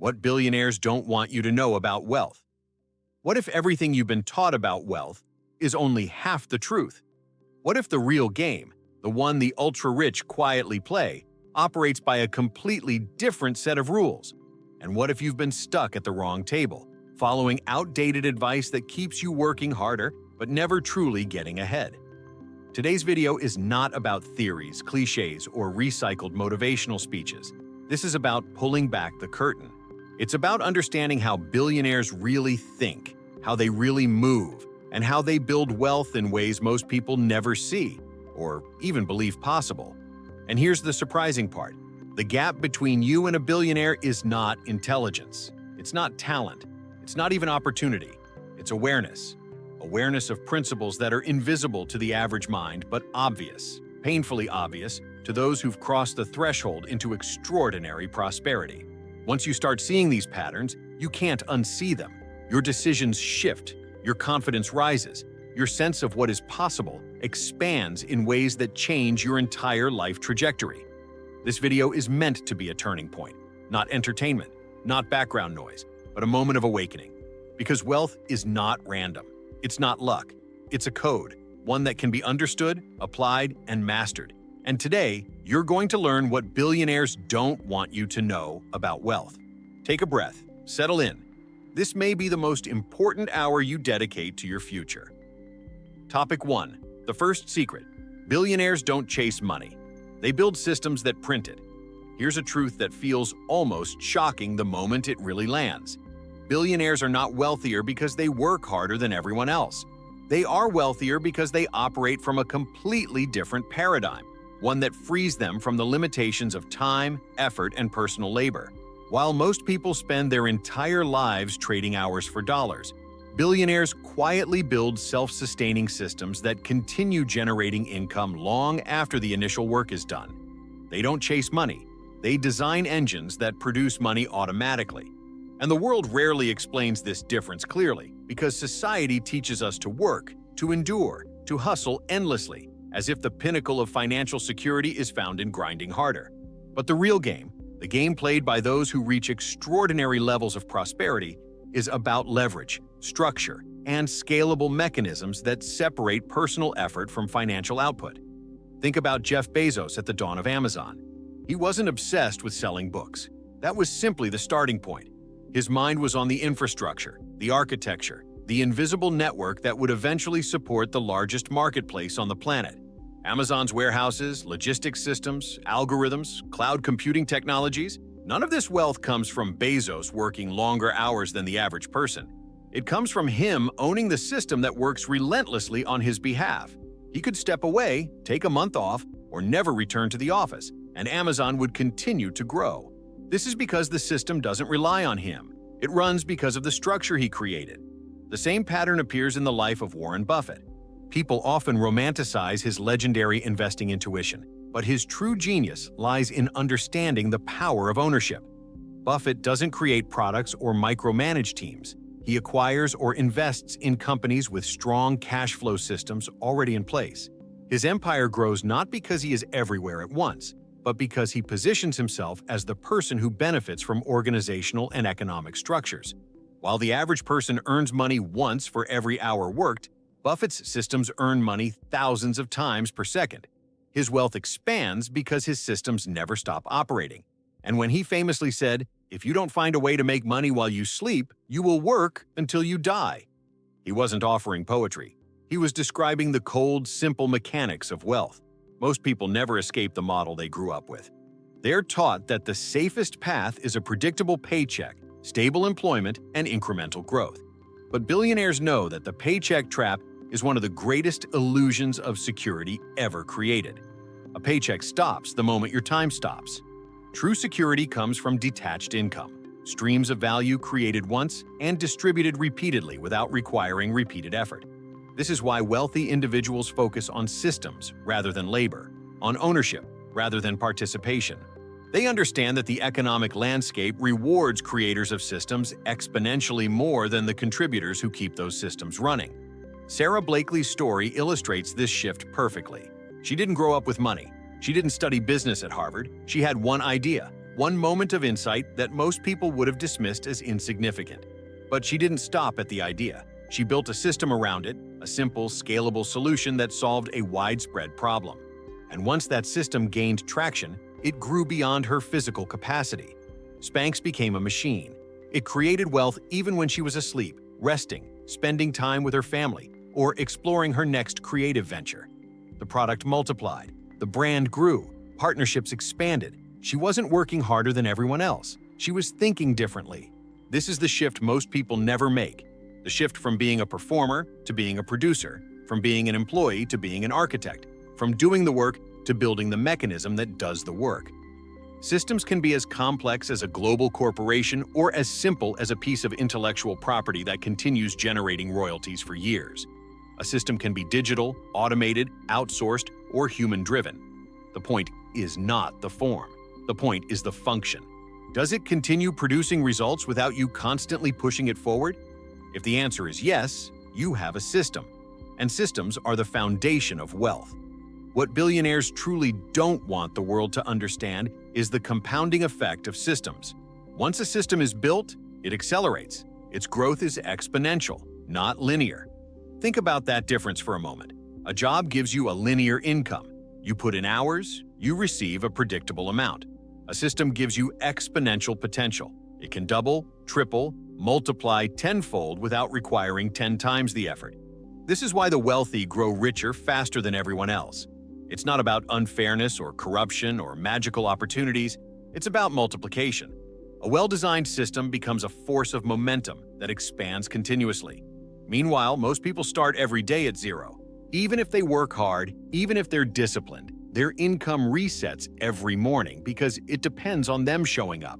What billionaires don't want you to know about wealth. What if everything you've been taught about wealth is only half the truth? What if the real game, the one the ultra-rich quietly play, operates by a completely different set of rules? And what if you've been stuck at the wrong table, following outdated advice that keeps you working harder but never truly getting ahead? Today's video is not about theories, cliches, or recycled motivational speeches. This is about pulling back the curtain. It's about understanding how billionaires really think, how they really move, and how they build wealth in ways most people never see, or even believe possible. And here's the surprising part. The gap between you and a billionaire is not intelligence. It's not talent. It's not even opportunity. It's awareness. Awareness of principles that are invisible to the average mind, but obvious, painfully obvious, to those who've crossed the threshold into extraordinary prosperity. Once you start seeing these patterns, you can't unsee them. Your decisions shift, your confidence rises, your sense of what is possible expands in ways that change your entire life trajectory. This video is meant to be a turning point, not entertainment, not background noise, but a moment of awakening. Because wealth is not random. It's not luck. It's a code, one that can be understood, applied, and mastered. And today, you're going to learn what billionaires don't want you to know about wealth. Take a breath, settle in. This may be the most important hour you dedicate to your future. Topic 1. The first secret. Billionaires don't chase money. They build systems that print it. Here's a truth that feels almost shocking the moment it really lands. Billionaires are not wealthier because they work harder than everyone else. They are wealthier because they operate from a completely different paradigm, one that frees them from the limitations of time, effort, and personal labor. While most people spend their entire lives trading hours for dollars, billionaires quietly build self-sustaining systems that continue generating income long after the initial work is done. They don't chase money. They design engines that produce money automatically. And the world rarely explains this difference clearly, because society teaches us to work, to endure, to hustle endlessly, as if the pinnacle of financial security is found in grinding harder. But the real game, the game played by those who reach extraordinary levels of prosperity, is about leverage, structure, and scalable mechanisms that separate personal effort from financial output. Think about Jeff Bezos at the dawn of Amazon. He wasn't obsessed with selling books. That was simply the starting point. His mind was on the infrastructure, the architecture, the invisible network that would eventually support the largest marketplace on the planet. Amazon's warehouses, logistics systems, algorithms, cloud computing technologies, none of this wealth comes from Bezos working longer hours than the average person. It comes from him owning the system that works relentlessly on his behalf. He could step away, take a month off, or never return to the office, and Amazon would continue to grow. This is because the system doesn't rely on him. It runs because of the structure he created. The same pattern appears in the life of Warren Buffett. People often romanticize his legendary investing intuition, but his true genius lies in understanding the power of ownership. Buffett doesn't create products or micromanage teams. He acquires or invests in companies with strong cash flow systems already in place. His empire grows not because he is everywhere at once, but because he positions himself as the person who benefits from organizational and economic structures. While the average person earns money once for every hour worked, Buffett's systems earn money thousands of times per second. His wealth expands because his systems never stop operating. And when he famously said, "If you don't find a way to make money while you sleep, you will work until you die," he wasn't offering poetry. He was describing the cold, simple mechanics of wealth. Most people never escape the model they grew up with. They're taught that the safest path is a predictable paycheck, stable employment, and incremental growth. But billionaires know that the paycheck trap is one of the greatest illusions of security ever created. A paycheck stops the moment your time stops. True security comes from detached income, streams of value created once and distributed repeatedly without requiring repeated effort. This is why wealthy individuals focus on systems rather than labor, on ownership rather than participation. They understand that the economic landscape rewards creators of systems exponentially more than the contributors who keep those systems running. Sarah Blakely's story illustrates this shift perfectly. She didn't grow up with money. She didn't study business at Harvard. She had one idea: One moment of insight that most people would have dismissed as insignificant. But she didn't stop at the idea. She built a system around it, a simple, scalable solution that solved a widespread problem. And once that system gained traction, it grew beyond her physical capacity. Spanx became a machine. It created wealth even when she was asleep, resting, spending time with her family, or exploring her next creative venture. The product multiplied, the brand grew, partnerships expanded. She wasn't working harder than everyone else. She was thinking differently. This is the shift most people never make. The shift from being a performer to being a producer, from being an employee to being an architect, from doing the work to building the mechanism that does the work. Systems can be as complex as a global corporation or as simple as a piece of intellectual property that continues generating royalties for years. A system can be digital, automated, outsourced, or human-driven. The point is not the form. The point is the function. Does it continue producing results without you constantly pushing it forward? If the answer is yes, you have a system. And systems are the foundation of wealth. What billionaires truly don't want the world to understand is the compounding effect of systems. Once a system is built, it accelerates. Its growth is exponential, not linear. Think about that difference for a moment. A job gives you a linear income. You put in hours, you receive a predictable amount. A system gives you exponential potential. It can double, triple, multiply tenfold without requiring 10 times the effort. This is why the wealthy grow richer faster than everyone else. It's not about unfairness or corruption or magical opportunities. It's about multiplication. A well-designed system becomes a force of momentum that expands continuously. Meanwhile, most people start every day at zero. Even if they work hard, even if they're disciplined, their income resets every morning because it depends on them showing up.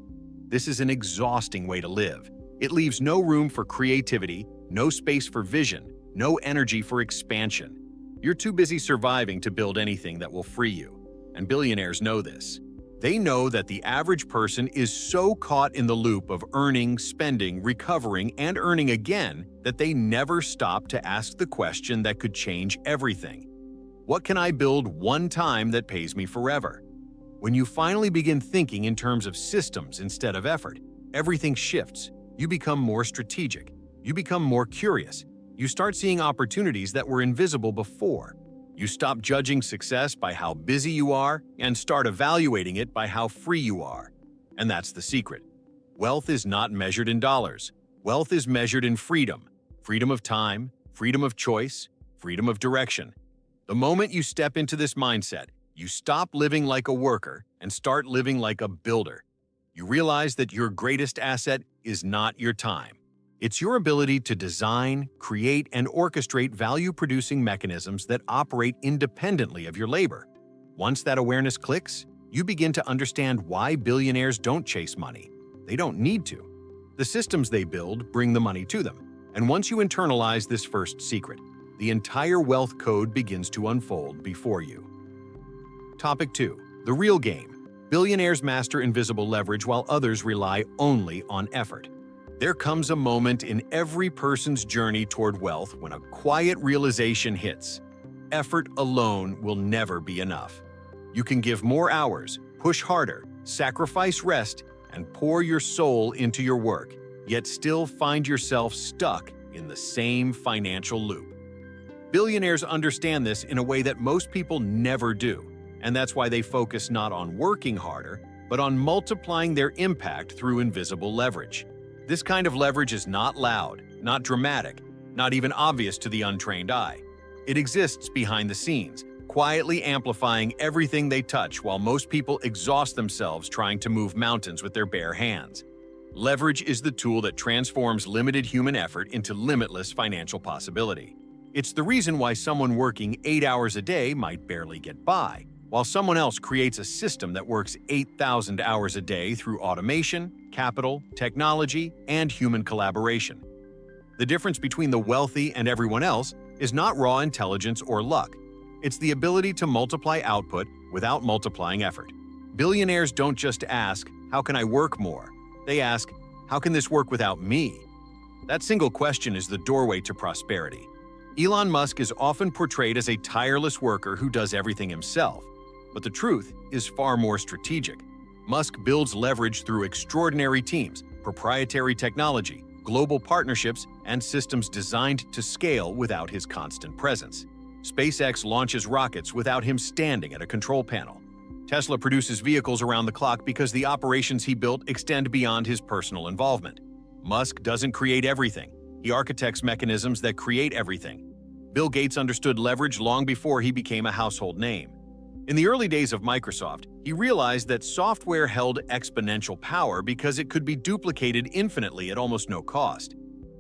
This is an exhausting way to live. It leaves no room for creativity, no space for vision, no energy for expansion. You're too busy surviving to build anything that will free you. And billionaires know this. They know that the average person is so caught in the loop of earning, spending, recovering, and earning again that they never stop to ask the question that could change everything. What can I build one time that pays me forever? When you finally begin thinking in terms of systems instead of effort, everything shifts. You become more strategic. You become more curious. You start seeing opportunities that were invisible before. You stop judging success by how busy you are and start evaluating it by how free you are. And that's the secret. Wealth is not measured in dollars. Wealth is measured in freedom. Freedom of time, freedom of choice, freedom of direction. The moment you step into this mindset, you stop living like a worker and start living like a builder. You realize that your greatest asset is not your time. It's your ability to design, create, and orchestrate value-producing mechanisms that operate independently of your labor. Once that awareness clicks, you begin to understand why billionaires don't chase money. They don't need to. The systems they build bring the money to them. And once you internalize this first secret, the entire wealth code begins to unfold before you. Topic 2. The real game. Billionaires master invisible leverage while others rely only on effort. There comes a moment in every person's journey toward wealth when a quiet realization hits. Effort alone will never be enough. You can give more hours, push harder, sacrifice rest, and pour your soul into your work, yet still find yourself stuck in the same financial loop. Billionaires understand this in a way that most people never do, and that's why they focus not on working harder, but on multiplying their impact through invisible leverage. This kind of leverage is not loud, not dramatic, not even obvious to the untrained eye. It exists behind the scenes, quietly amplifying everything they touch while most people exhaust themselves trying to move mountains with their bare hands. Leverage is the tool that transforms limited human effort into limitless financial possibility. It's the reason why someone working 8 hours a day might barely get by, while someone else creates a system that works 8,000 hours a day through automation, capital, technology, and human collaboration. The difference between the wealthy and everyone else is not raw intelligence or luck. It's the ability to multiply output without multiplying effort. Billionaires don't just ask, "How can I work more?" They ask, "How can this work without me?" That single question is the doorway to prosperity. Elon Musk is often portrayed as a tireless worker who does everything himself. But the truth is far more strategic. Musk builds leverage through extraordinary teams, proprietary technology, global partnerships, and systems designed to scale without his constant presence. SpaceX launches rockets without him standing at a control panel. Tesla produces vehicles around the clock because the operations he built extend beyond his personal involvement. Musk doesn't create everything. He architects mechanisms that create everything. Bill Gates understood leverage long before he became a household name. In the early days of Microsoft, he realized that software held exponential power because it could be duplicated infinitely at almost no cost.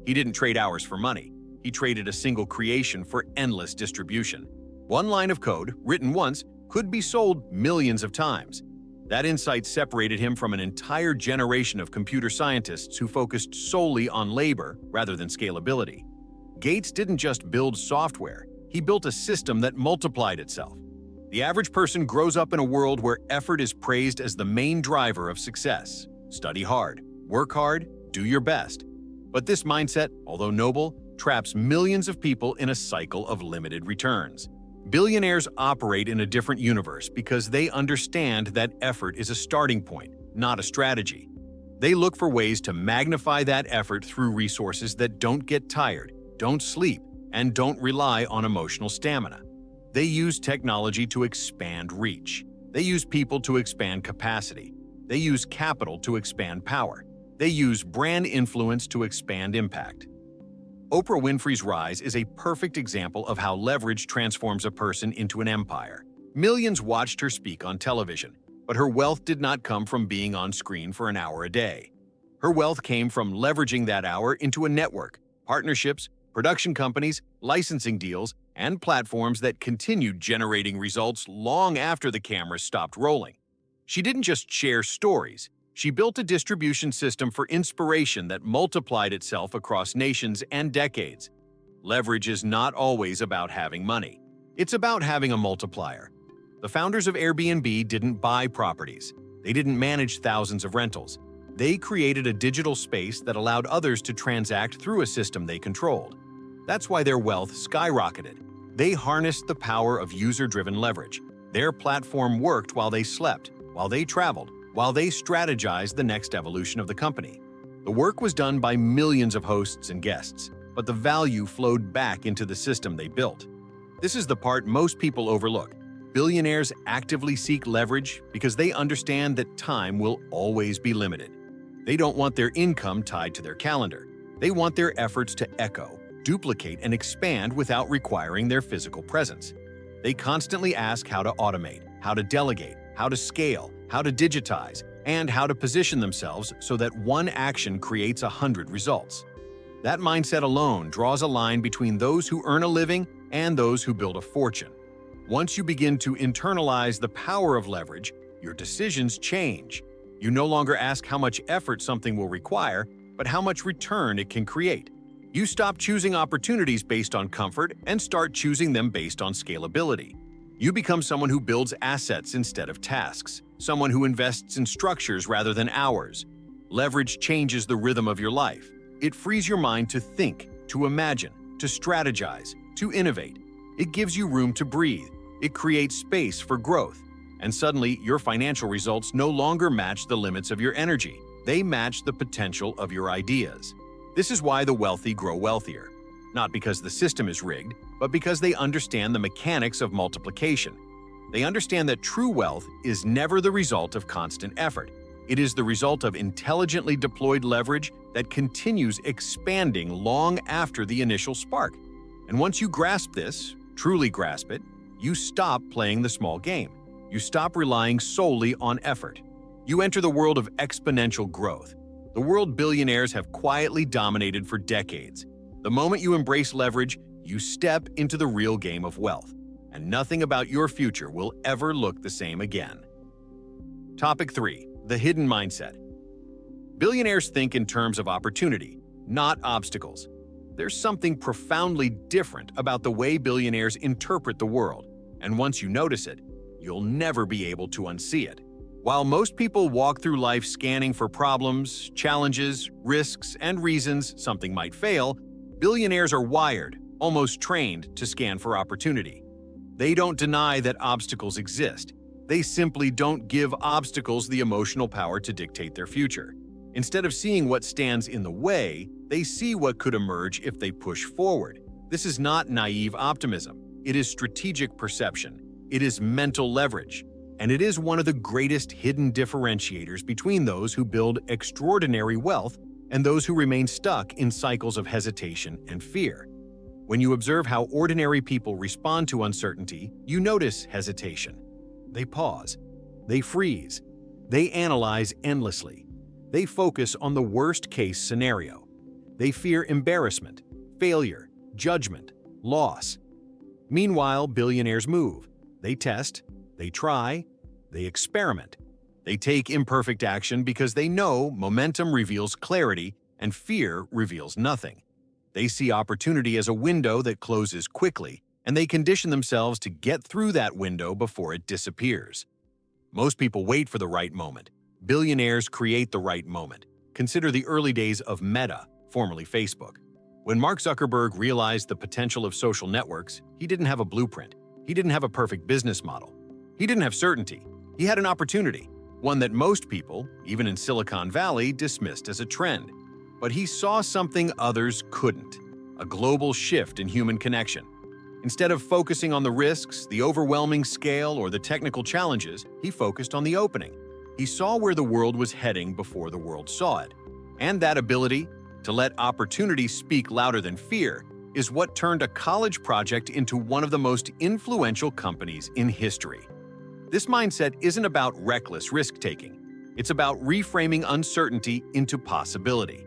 He didn't trade hours for money. He traded a single creation for endless distribution. One line of code, written once, could be sold millions of times. That insight separated him from an entire generation of computer scientists who focused solely on labor rather than scalability. Gates didn't just build software, he built a system that multiplied itself. The average person grows up in a world where effort is praised as the main driver of success. Study hard, work hard, do your best. But this mindset, although noble, traps millions of people in a cycle of limited returns. Billionaires operate in a different universe because they understand that effort is a starting point, not a strategy. They look for ways to magnify that effort through resources that don't get tired, don't sleep, and don't rely on emotional stamina. They use technology to expand reach. They use people to expand capacity. They use capital to expand power. They use brand influence to expand impact. Oprah Winfrey's rise is a perfect example of how leverage transforms a person into an empire. Millions watched her speak on television, but her wealth did not come from being on screen for an hour a day. Her wealth came from leveraging that hour into a network, partnerships, production companies, licensing deals, and platforms that continued generating results long after the cameras stopped rolling. She didn't just share stories. She built a distribution system for inspiration that multiplied itself across nations and decades. Leverage is not always about having money. It's about having a multiplier. The founders of Airbnb didn't buy properties. They didn't manage thousands of rentals. They created a digital space that allowed others to transact through a system they controlled. That's why their wealth skyrocketed. They harnessed the power of user-driven leverage. Their platform worked while they slept, while they traveled, while they strategized the next evolution of the company. The work was done by millions of hosts and guests, but the value flowed back into the system they built. This is the part most people overlook. Billionaires actively seek leverage because they understand that time will always be limited. They don't want their income tied to their calendar. They want their efforts to echo, duplicate, and expand without requiring their physical presence. They constantly ask how to automate, how to delegate, how to scale, how to digitize, and how to position themselves so that one action creates 100 results. That mindset alone draws a line between those who earn a living and those who build a fortune. Once you begin to internalize the power of leverage, your decisions change. You no longer ask how much effort something will require, but how much return it can create. You stop choosing opportunities based on comfort and start choosing them based on scalability. You become someone who builds assets instead of tasks, someone who invests in structures rather than hours. Leverage changes the rhythm of your life. It frees your mind to think, to imagine, to strategize, to innovate. It gives you room to breathe. It creates space for growth. And suddenly, your financial results no longer match the limits of your energy. They match the potential of your ideas. This is why the wealthy grow wealthier. Not because the system is rigged, but because they understand the mechanics of multiplication. They understand that true wealth is never the result of constant effort. It is the result of intelligently deployed leverage that continues expanding long after the initial spark. And once you grasp this, truly grasp it, you stop playing the small game. You stop relying solely on effort. You enter the world of exponential growth, the world billionaires have quietly dominated for decades. The moment you embrace leverage, you step into the real game of wealth, and nothing about your future will ever look the same again. Topic 3. The hidden mindset. Billionaires think in terms of opportunity, not obstacles. There's something profoundly different about the way billionaires interpret the world, and once you notice it, you'll never be able to unsee it. While most people walk through life scanning for problems, challenges, risks, and reasons something might fail, billionaires are wired, almost trained, to scan for opportunity. They don't deny that obstacles exist. They simply don't give obstacles the emotional power to dictate their future. Instead of seeing what stands in the way, they see what could emerge if they push forward. This is not naive optimism. It is strategic perception. It is mental leverage. And it is one of the greatest hidden differentiators between those who build extraordinary wealth and those who remain stuck in cycles of hesitation and fear. When you observe how ordinary people respond to uncertainty, you notice hesitation. They pause. They freeze. They analyze endlessly. They focus on the worst-case scenario. They fear embarrassment, failure, judgment, loss. Meanwhile, billionaires move. They test. They try. They experiment. They take imperfect action because they know momentum reveals clarity and fear reveals nothing. They see opportunity as a window that closes quickly, and they condition themselves to get through that window before it disappears. Most people wait for the right moment. Billionaires create the right moment. Consider the early days of Meta, formerly Facebook. When Mark Zuckerberg realized the potential of social networks, he didn't have a blueprint. He didn't have a perfect business model. He didn't have certainty. He had an opportunity, one that most people, even in Silicon Valley, dismissed as a trend. But he saw something others couldn't: a global shift in human connection. Instead of focusing on the risks, the overwhelming scale, or the technical challenges, he focused on the opening. He saw where the world was heading before the world saw it. And that ability to let opportunity speak louder than fear is what turned a college project into one of the most influential companies in history. This mindset isn't about reckless risk-taking. It's about reframing uncertainty into possibility.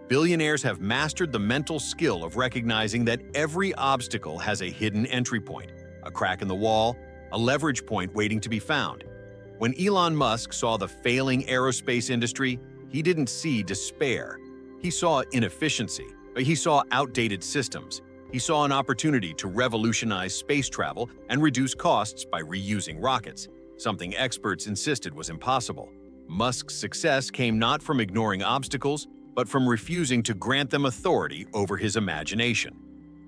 Billionaires have mastered the mental skill of recognizing that every obstacle has a hidden entry point, a crack in the wall, a leverage point waiting to be found. When Elon Musk saw the failing aerospace industry, he didn't see despair. He saw inefficiency. He saw outdated systems. He saw an opportunity to revolutionize space travel and reduce costs by reusing rockets, something experts insisted was impossible. Musk's success came not from ignoring obstacles, but from refusing to grant them authority over his imagination.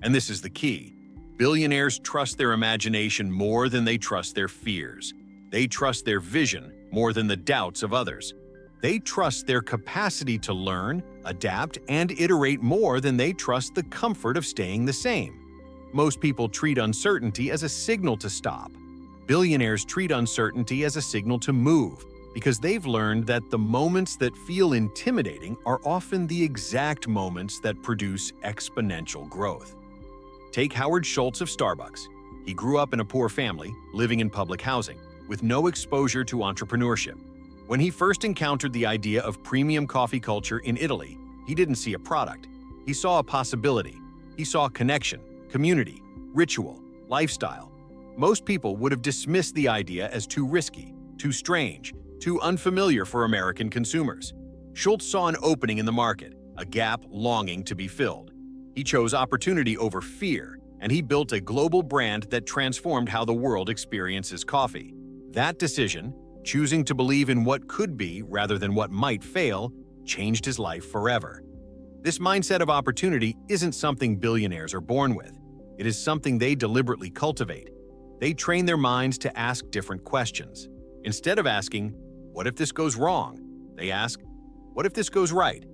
And this is the key. Billionaires trust their imagination more than they trust their fears. They trust their vision more than the doubts of others. They trust their capacity to learn, adapt, and iterate more than they trust the comfort of staying the same. Most people treat uncertainty as a signal to stop. Billionaires treat uncertainty as a signal to move, because they've learned that the moments that feel intimidating are often the exact moments that produce exponential growth. Take Howard Schultz of Starbucks. He grew up in a poor family, living in public housing, with no exposure to entrepreneurship. When he first encountered the idea of premium coffee culture in Italy, he didn't see a product. He saw a possibility. He saw connection, community, ritual, lifestyle. Most people would have dismissed the idea as too risky, too strange, too unfamiliar for American consumers. Schultz saw an opening in the market, a gap longing to be filled. He chose opportunity over fear, and he built a global brand that transformed how the world experiences coffee. That decision, choosing to believe in what could be rather than what might fail, changed his life forever. This mindset of opportunity isn't something billionaires are born with. It is something they deliberately cultivate. They train their minds to ask different questions. Instead of asking, "What if this goes wrong?" they ask, "What if this goes right?"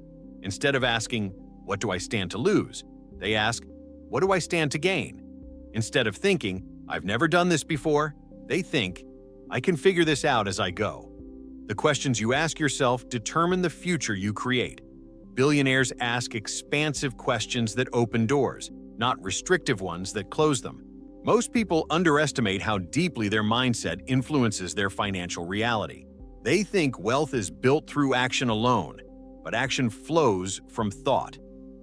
Instead of asking, "What do I stand to lose?" they ask, "What do I stand to gain?" Instead of thinking, "I've never done this before," they think, "I can figure this out as I go." The questions you ask yourself determine the future you create. Billionaires ask expansive questions that open doors, not restrictive ones that close them. Most people underestimate how deeply their mindset influences their financial reality. They think wealth is built through action alone, but action flows from thought.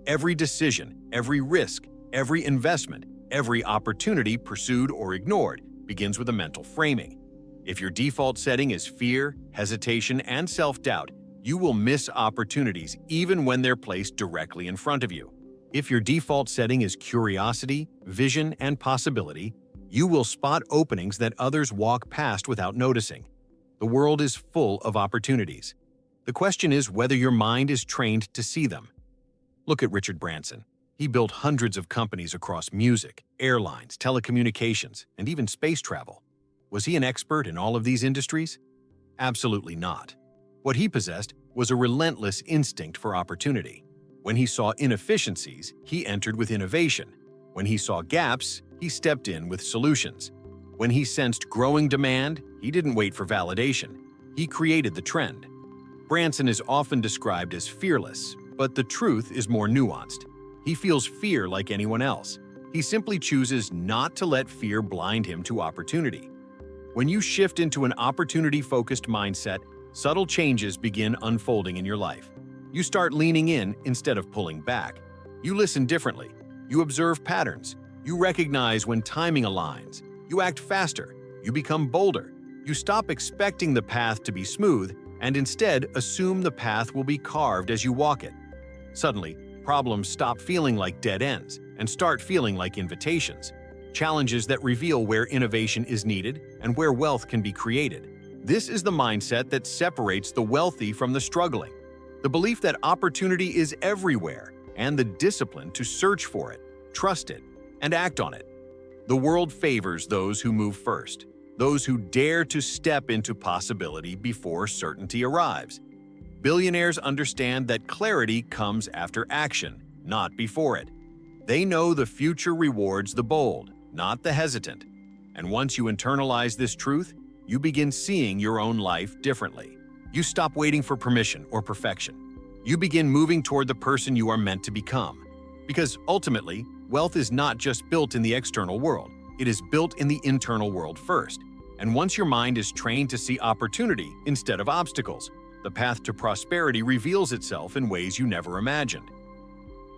Every decision, every risk, every investment, every opportunity pursued or ignored begins with a mental framing. If your default setting is fear, hesitation, and self-doubt, you will miss opportunities even when they're placed directly in front of you. If your default setting is curiosity, vision, and possibility, you will spot openings that others walk past without noticing. The world is full of opportunities. The question is whether your mind is trained to see them. Look at Richard Branson. He built hundreds of companies across music, airlines, telecommunications, and even space travel. Was he an expert in all of these industries? Absolutely not. What he possessed was a relentless instinct for opportunity. When he saw inefficiencies, he entered with innovation. When he saw gaps, he stepped in with solutions. When he sensed growing demand, he didn't wait for validation. He created the trend. Branson is often described as fearless, but the truth is more nuanced. He feels fear like anyone else. He simply chooses not to let fear blind him to opportunity. When you shift into an opportunity-focused mindset, subtle changes begin unfolding in your life. You start leaning in instead of pulling back. You listen differently. You observe patterns. You recognize when timing aligns. You act faster. You become bolder. You stop expecting the path to be smooth and instead assume the path will be carved as you walk it. Suddenly, problems stop feeling like dead ends and start feeling like invitations, challenges that reveal where innovation is needed and where wealth can be created. This is the mindset that separates the wealthy from the struggling, the belief that opportunity is everywhere, and the discipline to search for it, trust it, and act on it. The world favors those who move first, those who dare to step into possibility before certainty arrives. Billionaires understand that clarity comes after action, not before it. They know the future rewards the bold, not the hesitant. And once you internalize this truth, you begin seeing your own life differently. You stop waiting for permission or perfection. You begin moving toward the person you are meant to become. Because ultimately, wealth is not just built in the external world, it is built in the internal world first. And once your mind is trained to see opportunity instead of obstacles, the path to prosperity reveals itself in ways you never imagined.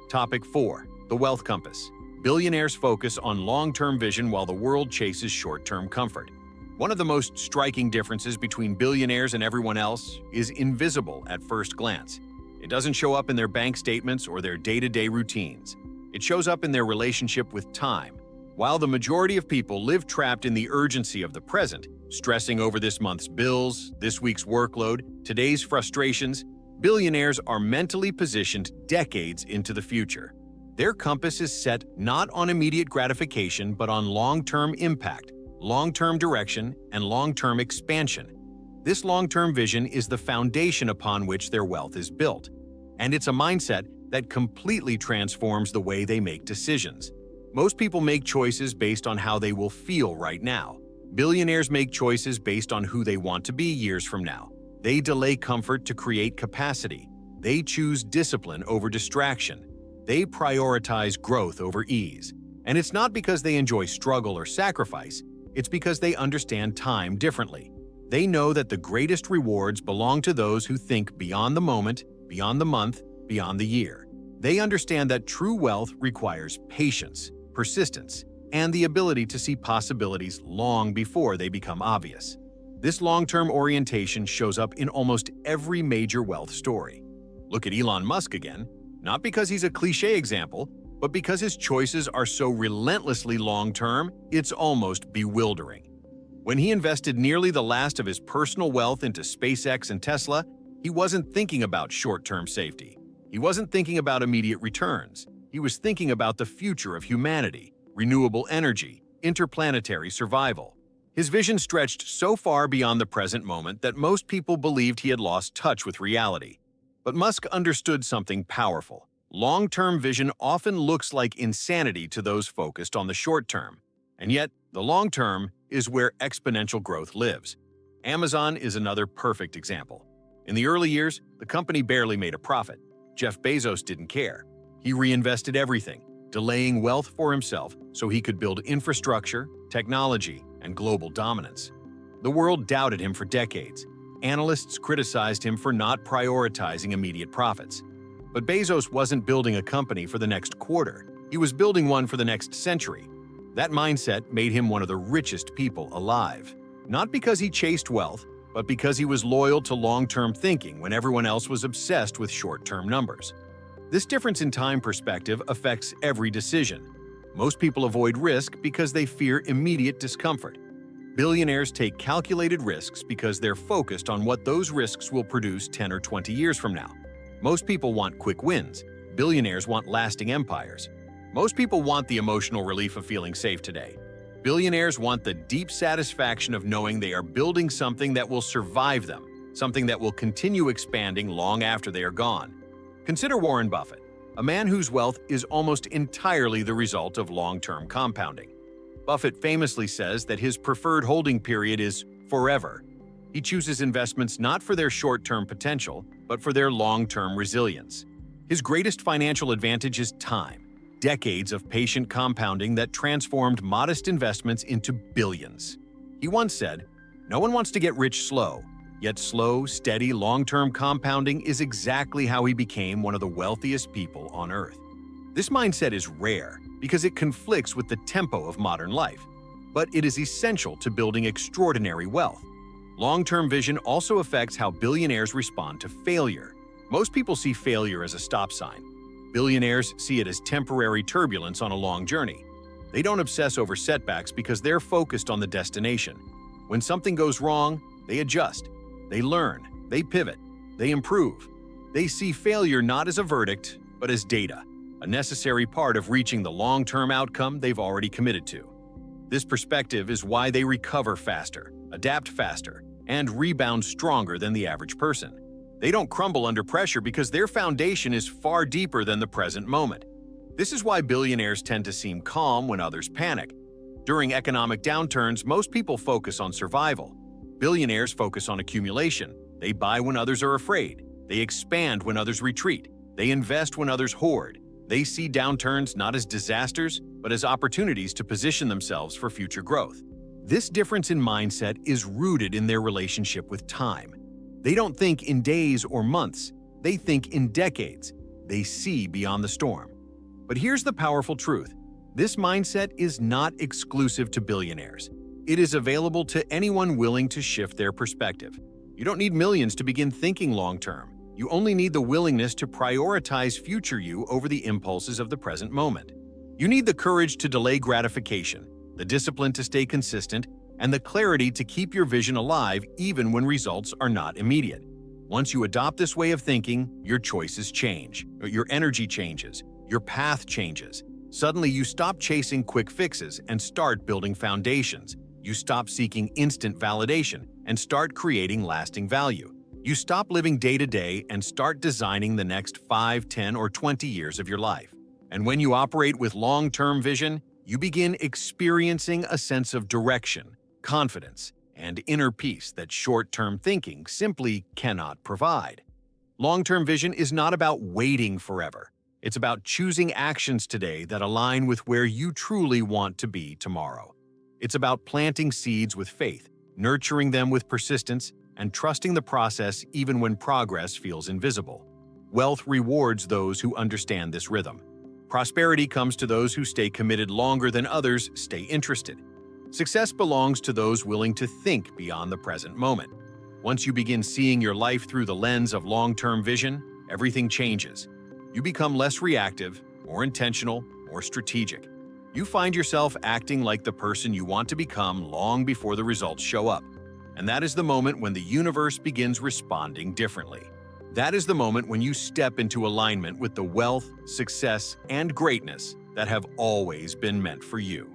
Topic 4. The Wealth Compass. Billionaires focus on long-term vision while the world chases short-term comfort. One of the most striking differences between billionaires and everyone else is invisible at first glance. It doesn't show up in their bank statements or their day-to-day routines. It shows up in their relationship with time. While the majority of people live trapped in the urgency of the present, stressing over this month's bills, this week's workload, today's frustrations, billionaires are mentally positioned decades into the future. Their compass is set not on immediate gratification but on long-term impact, long-term direction, and long-term expansion. This long-term vision is the foundation upon which their wealth is built, and it's a mindset that completely transforms the way they make decisions. Most people make choices based on how they will feel right now. Billionaires make choices based on who they want to be years from now. They delay comfort to create capacity. They choose discipline over distraction. They prioritize growth over ease. And it's not because they enjoy struggle or sacrifice, it's because they understand time differently. They know that the greatest rewards belong to those who think beyond the moment, beyond the month, beyond the year. They understand that true wealth requires patience, persistence, and the ability to see possibilities long before they become obvious. This long-term orientation shows up in almost every major wealth story. Look at Elon Musk again, not because he's a cliché example, but because his choices are so relentlessly long-term, it's almost bewildering. When he invested nearly the last of his personal wealth into SpaceX and Tesla, he wasn't thinking about short-term safety. He wasn't thinking about immediate returns. He was thinking about the future of humanity, renewable energy, interplanetary survival. His vision stretched so far beyond the present moment that most people believed he had lost touch with reality. But Musk understood something powerful. Long-term vision often looks like insanity to those focused on the short term. And yet, the long term is where exponential growth lives. Amazon is another perfect example. In the early years, the company barely made a profit. Jeff Bezos didn't care. He reinvested everything, delaying wealth for himself so he could build infrastructure, technology, and global dominance. The world doubted him for decades. Analysts criticized him for not prioritizing immediate profits. But Bezos wasn't building a company for the next quarter. He was building one for the next century. That mindset made him one of the richest people alive. Not because he chased wealth, but because he was loyal to long-term thinking when everyone else was obsessed with short-term numbers. This difference in time perspective affects every decision. Most people avoid risk because they fear immediate discomfort. Billionaires take calculated risks because they're focused on what those risks will produce 10 or 20 years from now. Most people want quick wins. Billionaires want lasting empires. Most people want the emotional relief of feeling safe today. Billionaires want the deep satisfaction of knowing they are building something that will survive them, something that will continue expanding long after they are gone. Consider Warren Buffett, a man whose wealth is almost entirely the result of long-term compounding. Buffett famously says that his preferred holding period is forever. He chooses investments not for their short-term potential, but for their long-term resilience. His greatest financial advantage is time. Decades of patient compounding that transformed modest investments into billions. He once said, "No one wants to get rich slow, yet slow, steady, long-term compounding is exactly how he became one of the wealthiest people on Earth." This mindset is rare because it conflicts with the tempo of modern life, but it is essential to building extraordinary wealth. Long-term vision also affects how billionaires respond to failure. Most people see failure as a stop sign. Billionaires see it as temporary turbulence on a long journey. They don't obsess over setbacks because they're focused on the destination. When something goes wrong, they adjust. They learn. They pivot. They improve. They see failure not as a verdict, but as data, a necessary part of reaching the long-term outcome they've already committed to. This perspective is why they recover faster, adapt faster, and rebound stronger than the average person. They don't crumble under pressure because their foundation is far deeper than the present moment. This is why billionaires tend to seem calm when others panic. During economic downturns, most people focus on survival. Billionaires focus on accumulation. They buy when others are afraid. They expand when others retreat. They invest when others hoard. They see downturns not as disasters, but as opportunities to position themselves for future growth. This difference in mindset is rooted in their relationship with time. They don't think in days or months, they think in decades. They see beyond the storm. But here's the powerful truth. This mindset is not exclusive to billionaires. It is available to anyone willing to shift their perspective. You don't need millions to begin thinking long-term. You only need the willingness to prioritize future you over the impulses of the present moment. You need the courage to delay gratification, the discipline to stay consistent, and the clarity to keep your vision alive even when results are not immediate. Once you adopt this way of thinking, your choices change, your energy changes, your path changes. Suddenly, you stop chasing quick fixes and start building foundations. You stop seeking instant validation and start creating lasting value. You stop living day to day and start designing the next 5, 10, or 20 years of your life. And when you operate with long-term vision, you begin experiencing a sense of direction, confidence, and inner peace that short-term thinking simply cannot provide. Long-term vision is not about waiting forever. It's about choosing actions today that align with where you truly want to be tomorrow. It's about planting seeds with faith, nurturing them with persistence, and trusting the process even when progress feels invisible. Wealth rewards those who understand this rhythm. Prosperity comes to those who stay committed longer than others stay interested. Success belongs to those willing to think beyond the present moment. Once you begin seeing your life through the lens of long-term vision, everything changes. You become less reactive, more intentional, more strategic. You find yourself acting like the person you want to become long before the results show up. And that is the moment when the universe begins responding differently. That is the moment when you step into alignment with the wealth, success, and greatness that have always been meant for you.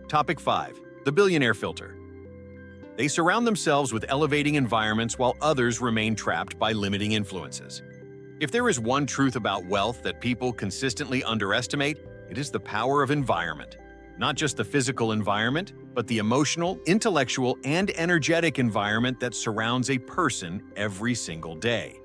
Topic 5. The Billionaire Filter. They surround themselves with elevating environments while others remain trapped by limiting influences. If there is one truth about wealth that people consistently underestimate, it is the power of environment. Not just the physical environment, but the emotional, intellectual, and energetic environment that surrounds a person every single day.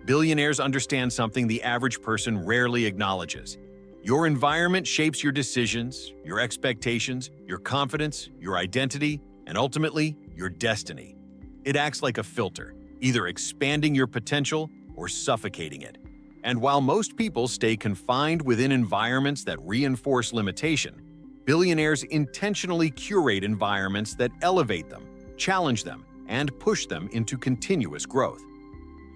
Billionaires understand something the average person rarely acknowledges. Your environment shapes your decisions, your expectations, your confidence, your identity, and ultimately, your destiny. It acts like a filter, either expanding your potential or suffocating it. And while most people stay confined within environments that reinforce limitation, billionaires intentionally curate environments that elevate them, challenge them, and push them into continuous growth.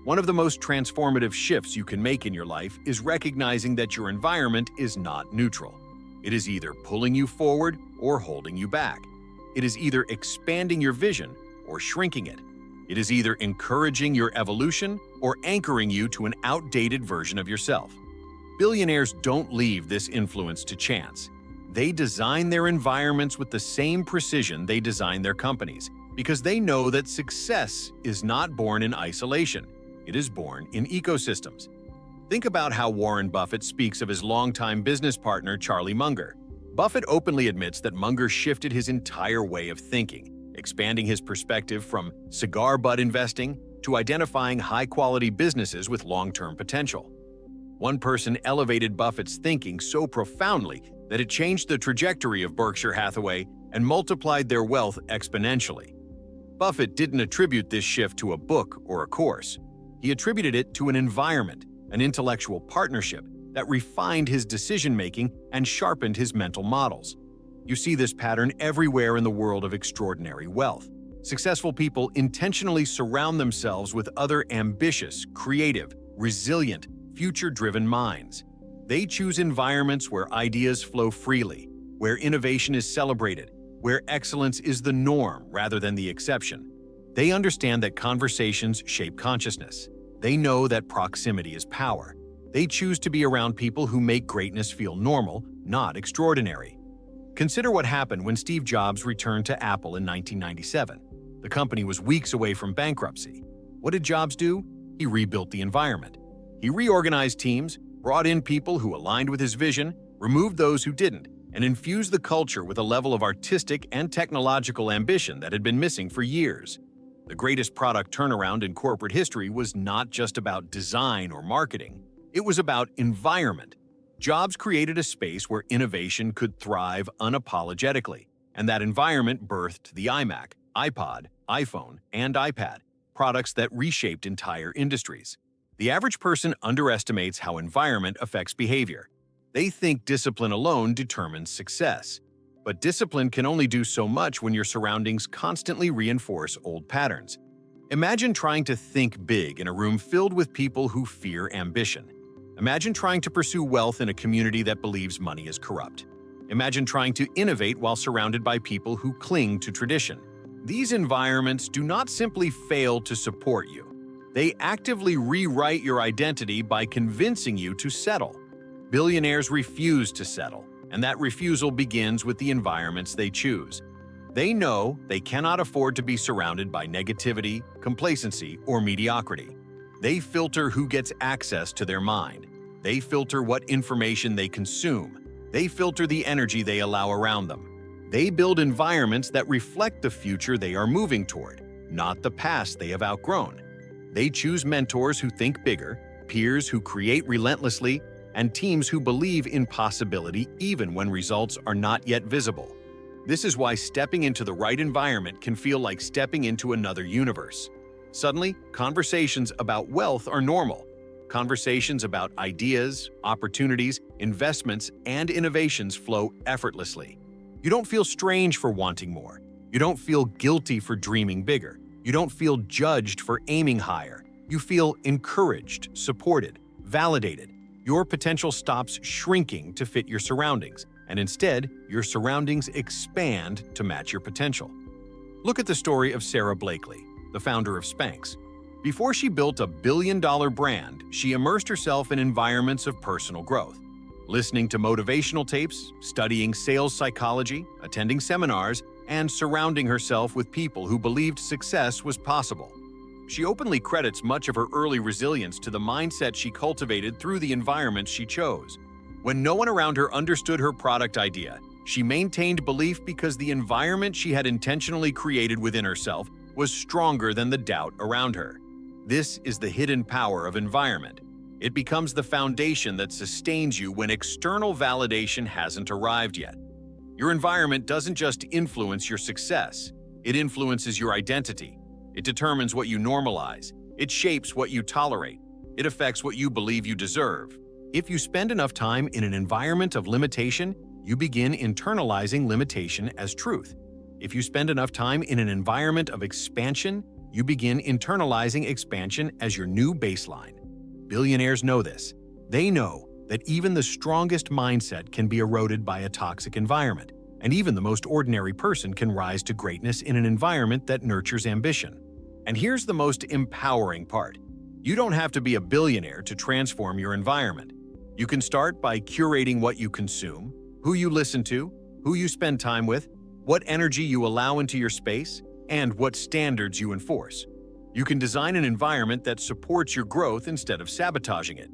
One of the most transformative shifts you can make in your life is recognizing that your environment is not neutral. It is either pulling you forward or holding you back. It is either expanding your vision or shrinking it. It is either encouraging your evolution or anchoring you to an outdated version of yourself. Billionaires don't leave this influence to chance. They design their environments with the same precision they design their companies, because they know that success is not born in isolation. It is born in ecosystems. Think about how Warren Buffett speaks of his longtime business partner, Charlie Munger. Buffett openly admits that Munger shifted his entire way of thinking, expanding his perspective from cigar butt investing to identifying high-quality businesses with long-term potential. One person elevated Buffett's thinking so profoundly that it changed the trajectory of Berkshire Hathaway and multiplied their wealth exponentially. Buffett didn't attribute this shift to a book or a course. He attributed it to an environment, an intellectual partnership that refined his decision-making and sharpened his mental models. You see this pattern everywhere in the world of extraordinary wealth. Successful people intentionally surround themselves with other ambitious, creative, resilient, future-driven minds. They choose environments where ideas flow freely, where innovation is celebrated, where excellence is the norm rather than the exception. They understand that conversations shape consciousness. They know that proximity is power. They choose to be around people who make greatness feel normal, not extraordinary. Consider what happened when Steve Jobs returned to Apple in 1997. The company was weeks away from bankruptcy. What did Jobs do? He rebuilt the environment. He reorganized teams, brought in people who aligned with his vision, removed those who didn't, and infused the culture with a level of artistic and technological ambition that had been missing for years. The greatest product turnaround in corporate history was not just about design or marketing. It was about environment. Jobs created a space where innovation could thrive unapologetically, and that environment birthed the iMac, iPod, iPhone, and iPad, products that reshaped entire industries. The average person underestimates how environment affects behavior. They think discipline alone determines success. But discipline can only do so much when your surroundings constantly reinforce old patterns. Imagine trying to think big in a room filled with people who fear ambition. Imagine trying to pursue wealth in a community that believes money is corrupt. Imagine trying to innovate while surrounded by people who cling to tradition. These environments do not simply fail to support you. They actively rewrite your identity by convincing you to settle. Billionaires refuse to settle, and that refusal begins with the environments they choose. They know they cannot afford to be surrounded by negativity, complacency, or mediocrity. They filter who gets access to their mind. They filter what information they consume. They filter the energy they allow around them. They build environments that reflect the future they are moving toward, not the past they have outgrown. They choose mentors who think bigger, peers who create relentlessly, and teams who believe in possibility even when results are not yet visible. This is why stepping into the right environment can feel like stepping into another universe. Suddenly, conversations about wealth are normal. Conversations about ideas, opportunities, investments, and innovations flow effortlessly. You don't feel strange for wanting more. You don't feel guilty for dreaming bigger. You don't feel judged for aiming higher. You feel encouraged, supported, validated. Your potential stops shrinking to fit your surroundings, and instead, your surroundings expand to match your potential. Look at the story of Sarah Blakely, the founder of Spanx. Before she built a billion-dollar brand, she immersed herself in environments of personal growth. Listening to motivational tapes, studying sales psychology, attending seminars, and surrounding herself with people who believed success was possible. She openly credits much of her early resilience to the mindset she cultivated through the environment she chose. When no one around her understood her product idea, she maintained belief because the environment she had intentionally created within herself was stronger than the doubt around her. This is the hidden power of environment. It becomes the foundation that sustains you when external validation hasn't arrived yet. Your environment doesn't just influence your success, it influences your identity. It determines what you normalize. It shapes what you tolerate. It affects what you believe you deserve. If you spend enough time in an environment of limitation, you begin internalizing limitation as truth. If you spend enough time in an environment of expansion, you begin internalizing expansion as your new baseline. Billionaires know this. They know that even the strongest mindset can be eroded by a toxic environment, and even the most ordinary person can rise to greatness in an environment that nurtures ambition. And here's the most empowering part. You don't have to be a billionaire to transform your environment. You can start by curating what you consume, Who you listen to, who you spend time with, what energy you allow into your space, and what standards you enforce. You can design an environment that supports your growth instead of sabotaging it.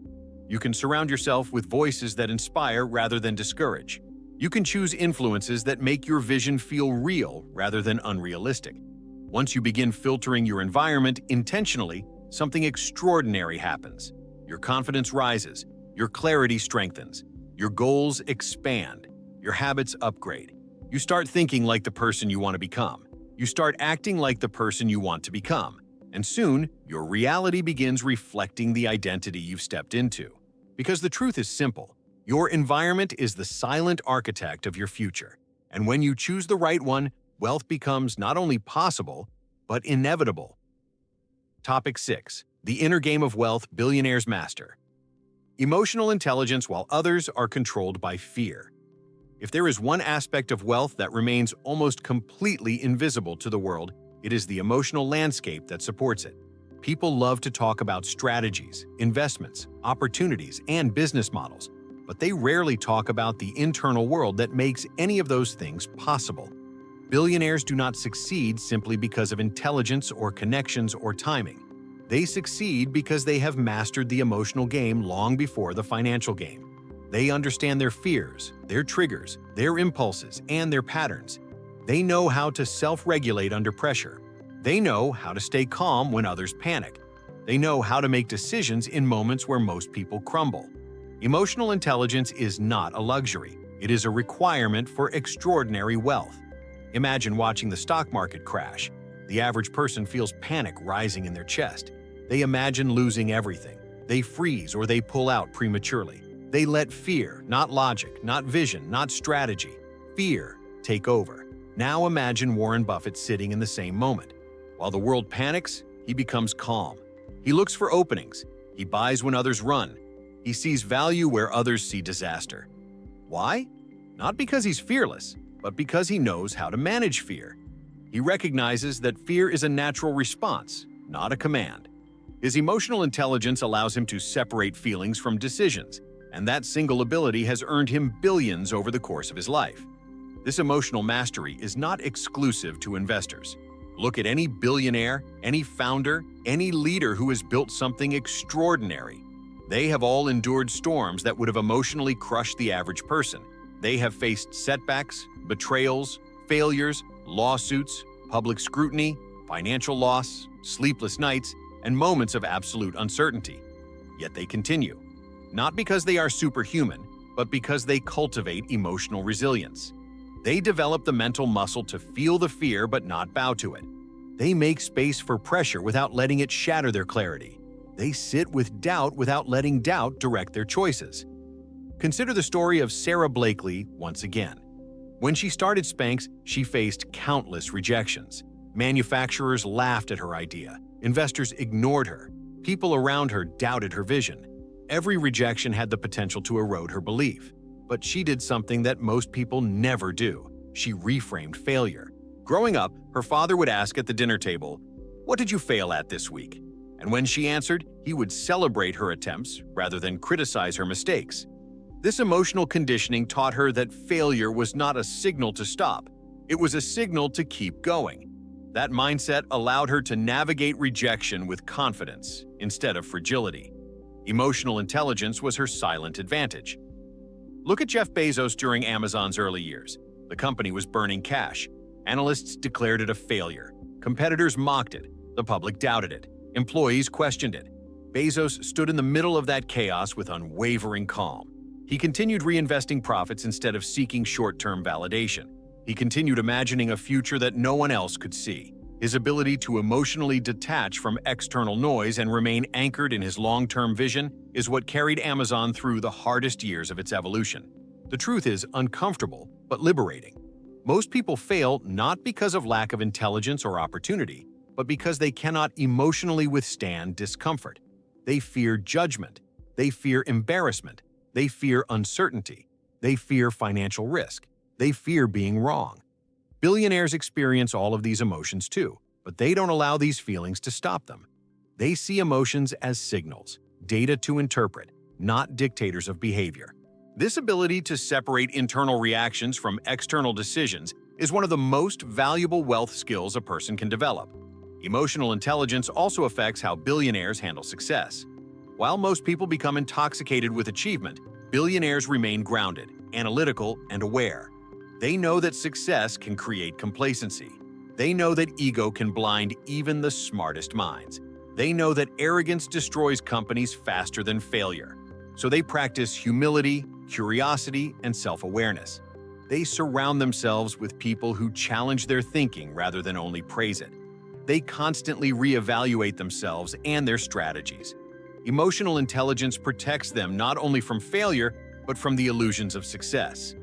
You can surround yourself with voices that inspire rather than discourage. You can choose influences that make your vision feel real rather than unrealistic. Once you begin filtering your environment intentionally, something extraordinary happens. Your confidence rises, your clarity strengthens, your goals expand, your habits upgrade. You start thinking like the person you want to become. You start acting like the person you want to become. And soon, your reality begins reflecting the identity you've stepped into. Because the truth is simple. Your environment is the silent architect of your future. And when you choose the right one, wealth becomes not only possible, but inevitable. Topic 6. The Inner Game of Wealth Billionaires Master. Emotional intelligence while others are controlled by fear. If there is one aspect of wealth that remains almost completely invisible to the world, it is the emotional landscape that supports it. People love to talk about strategies, investments, opportunities, and business models, but they rarely talk about the internal world that makes any of those things possible. Billionaires do not succeed simply because of intelligence or connections or timing. They succeed because they have mastered the emotional game long before the financial game. They understand their fears, their triggers, their impulses, and their patterns. They know how to self-regulate under pressure. They know how to stay calm when others panic. They know how to make decisions in moments where most people crumble. Emotional intelligence is not a luxury. It is a requirement for extraordinary wealth. Imagine watching the stock market crash. The average person feels panic rising in their chest. They imagine losing everything. They freeze or they pull out prematurely. They let fear, not logic, not vision, not strategy, fear take over. Now imagine Warren Buffett sitting in the same moment. While the world panics, he becomes calm. He looks for openings. He buys when others run. He sees value where others see disaster. Why? Not because he's fearless, but because he knows how to manage fear. He recognizes that fear is a natural response, not a command. His emotional intelligence allows him to separate feelings from decisions, and that single ability has earned him billions over the course of his life. This emotional mastery is not exclusive to investors. Look at any billionaire, any founder, any leader who has built something extraordinary. They have all endured storms that would have emotionally crushed the average person. They have faced setbacks, betrayals, failures, lawsuits, public scrutiny, financial loss, sleepless nights, and moments of absolute uncertainty. Yet they continue. Not because they are superhuman, but because they cultivate emotional resilience. They develop the mental muscle to feel the fear but not bow to it. They make space for pressure without letting it shatter their clarity. They sit with doubt without letting doubt direct their choices. Consider the story of Sarah Blakely once again. When she started Spanx, she faced countless rejections. Manufacturers laughed at her idea. Investors ignored her. People around her doubted her vision. Every rejection had the potential to erode her belief. But she did something that most people never do. She reframed failure. Growing up, her father would ask at the dinner table, "What did you fail at this week?" And when she answered, he would celebrate her attempts rather than criticize her mistakes. This emotional conditioning taught her that failure was not a signal to stop. It was a signal to keep going. That mindset allowed her to navigate rejection with confidence instead of fragility. Emotional intelligence was her silent advantage. Look at Jeff Bezos during Amazon's early years. The company was burning cash. Analysts declared it a failure. Competitors mocked it. The public doubted it. Employees questioned it. Bezos stood in the middle of that chaos with unwavering calm. He continued reinvesting profits instead of seeking short-term validation. He continued imagining a future that no one else could see. His ability to emotionally detach from external noise and remain anchored in his long-term vision is what carried Amazon through the hardest years of its evolution. The truth is uncomfortable, but liberating. Most people fail not because of lack of intelligence or opportunity, but because they cannot emotionally withstand discomfort. They fear judgment. They fear embarrassment. They fear uncertainty. They fear financial risk. They fear being wrong. Billionaires experience all of these emotions too, but they don't allow these feelings to stop them. They see emotions as signals, data to interpret, not dictators of behavior. This ability to separate internal reactions from external decisions is one of the most valuable wealth skills a person can develop. Emotional intelligence also affects how billionaires handle success. While most people become intoxicated with achievement, billionaires remain grounded, analytical, and aware. They know that success can create complacency. They know that ego can blind even the smartest minds. They know that arrogance destroys companies faster than failure. So they practice humility, curiosity, and self-awareness. They surround themselves with people who challenge their thinking rather than only praise it. They constantly reevaluate themselves and their strategies. Emotional intelligence protects them not only from failure, but from the illusions of success.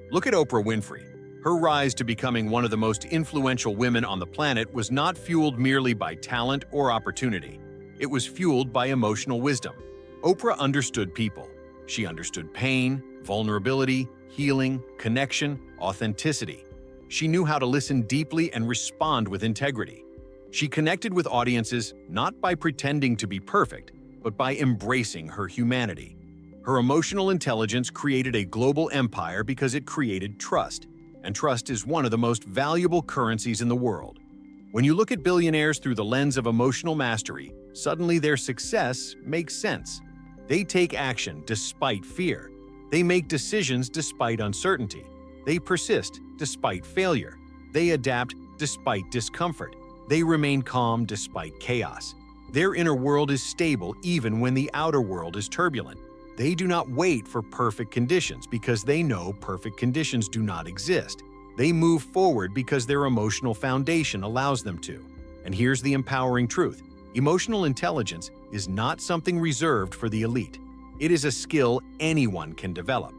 Look at Oprah Winfrey. Her rise to becoming one of the most influential women on the planet was not fueled merely by talent or opportunity. It was fueled by emotional wisdom. Oprah understood people. She understood pain, vulnerability, healing, connection, authenticity. She knew how to listen deeply and respond with integrity. She connected with audiences not by pretending to be perfect, but by embracing her humanity. Her emotional intelligence created a global empire because it created trust, and trust is one of the most valuable currencies in the world. When you look at billionaires through the lens of emotional mastery, suddenly their success makes sense. They take action despite fear. They make decisions despite uncertainty. They persist despite failure. They adapt despite discomfort. They remain calm despite chaos. Their inner world is stable even when the outer world is turbulent. They do not wait for perfect conditions because they know perfect conditions do not exist. They move forward because their emotional foundation allows them to. And here's the empowering truth. Emotional intelligence is not something reserved for the elite. It is a skill anyone can develop.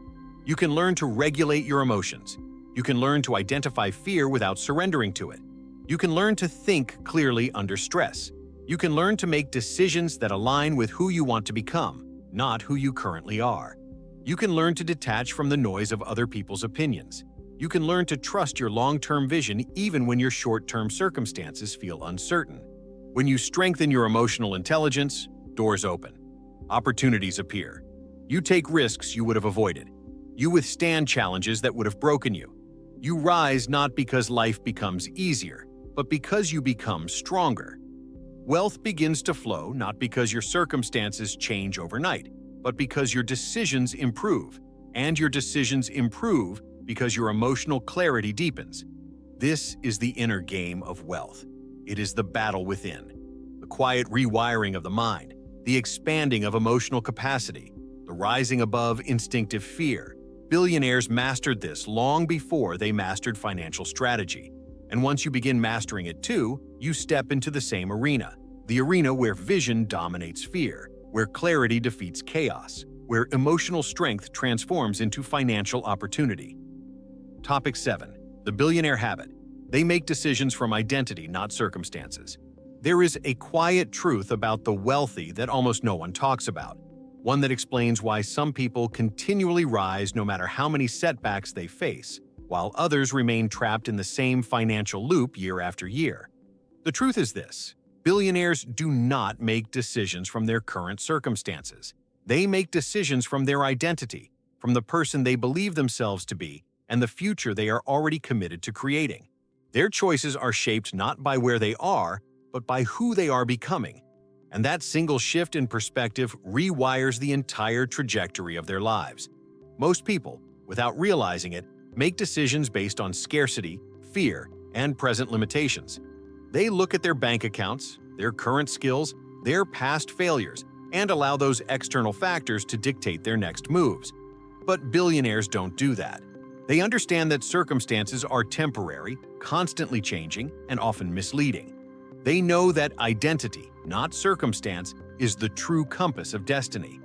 You can learn to regulate your emotions. You can learn to identify fear without surrendering to it. You can learn to think clearly under stress. You can learn to make decisions that align with who you want to become, not who you currently are. You can learn to detach from the noise of other people's opinions. You can learn to trust your long-term vision even when your short-term circumstances feel uncertain. When you strengthen your emotional intelligence, doors open. Opportunities appear. You take risks you would have avoided. You withstand challenges that would have broken you. You rise not because life becomes easier, but because you become stronger. Wealth begins to flow not because your circumstances change overnight, but because your decisions improve. And your decisions improve because your emotional clarity deepens. This is the inner game of wealth. It is the battle within, the quiet rewiring of the mind, the expanding of emotional capacity, the rising above instinctive fear. Billionaires mastered this long before they mastered financial strategy. And once you begin mastering it too, you step into the same arena, the arena where vision dominates fear, where clarity defeats chaos, where emotional strength transforms into financial opportunity. Topic 7. The Billionaire Habit. They make decisions from identity, not circumstances. There is a quiet truth about the wealthy that almost no one talks about, one that explains why some people continually rise no matter how many setbacks they face, while others remain trapped in the same financial loop year after year. The truth is this: billionaires do not make decisions from their current circumstances. They make decisions from their identity, from the person they believe themselves to be, and the future they are already committed to creating. Their choices are shaped not by where they are, but by who they are becoming. And that single shift in perspective rewires the entire trajectory of their lives. Most people, without realizing it, make decisions based on scarcity, fear, and present limitations. They look at their bank accounts, their current skills, their past failures, and allow those external factors to dictate their next moves. But billionaires don't do that. They understand that circumstances are temporary, constantly changing, and often misleading. They know that identity, not circumstance, is the true compass of destiny.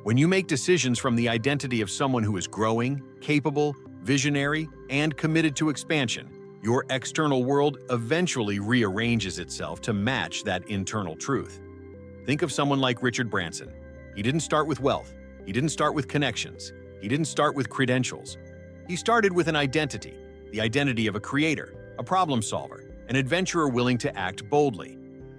When you make decisions from the identity of someone who is growing, capable, visionary, and committed to expansion, your external world eventually rearranges itself to match that internal truth. Think of someone like Richard Branson. He didn't start with wealth. He didn't start with connections. He didn't start with credentials. He started with an identity, the identity of a creator, a problem solver, an adventurer willing to act boldly.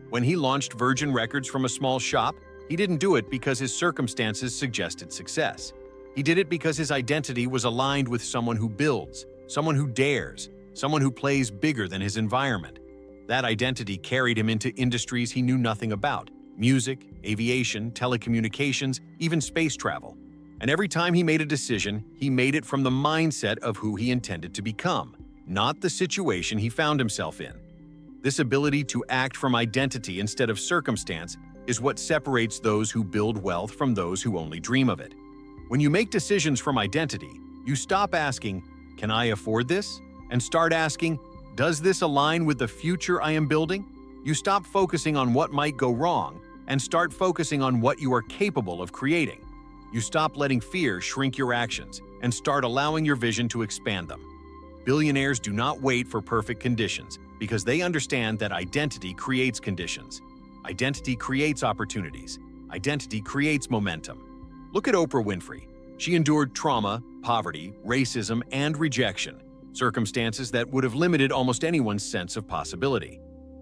When he launched Virgin Records from a small shop, he didn't do it because his circumstances suggested success. He did it because his identity was aligned with someone who builds, someone who dares, someone who plays bigger than his environment. That identity carried him into industries he knew nothing about: music, aviation, telecommunications, even space travel. And every time he made a decision, he made it from the mindset of who he intended to become, not the situation he found himself in. This ability to act from identity instead of circumstance is what separates those who build wealth from those who only dream of it. When you make decisions from identity, you stop asking, "Can I afford this?" and start asking, "Does this align with the future I am building?" You stop focusing on what might go wrong and start focusing on what you are capable of creating. You stop letting fear shrink your actions and start allowing your vision to expand them. Billionaires do not wait for perfect conditions because they understand that identity creates conditions. Identity creates opportunities. Identity creates momentum. Look at Oprah Winfrey. She endured trauma, poverty, racism, and rejection, circumstances that would have limited almost anyone's sense of possibility.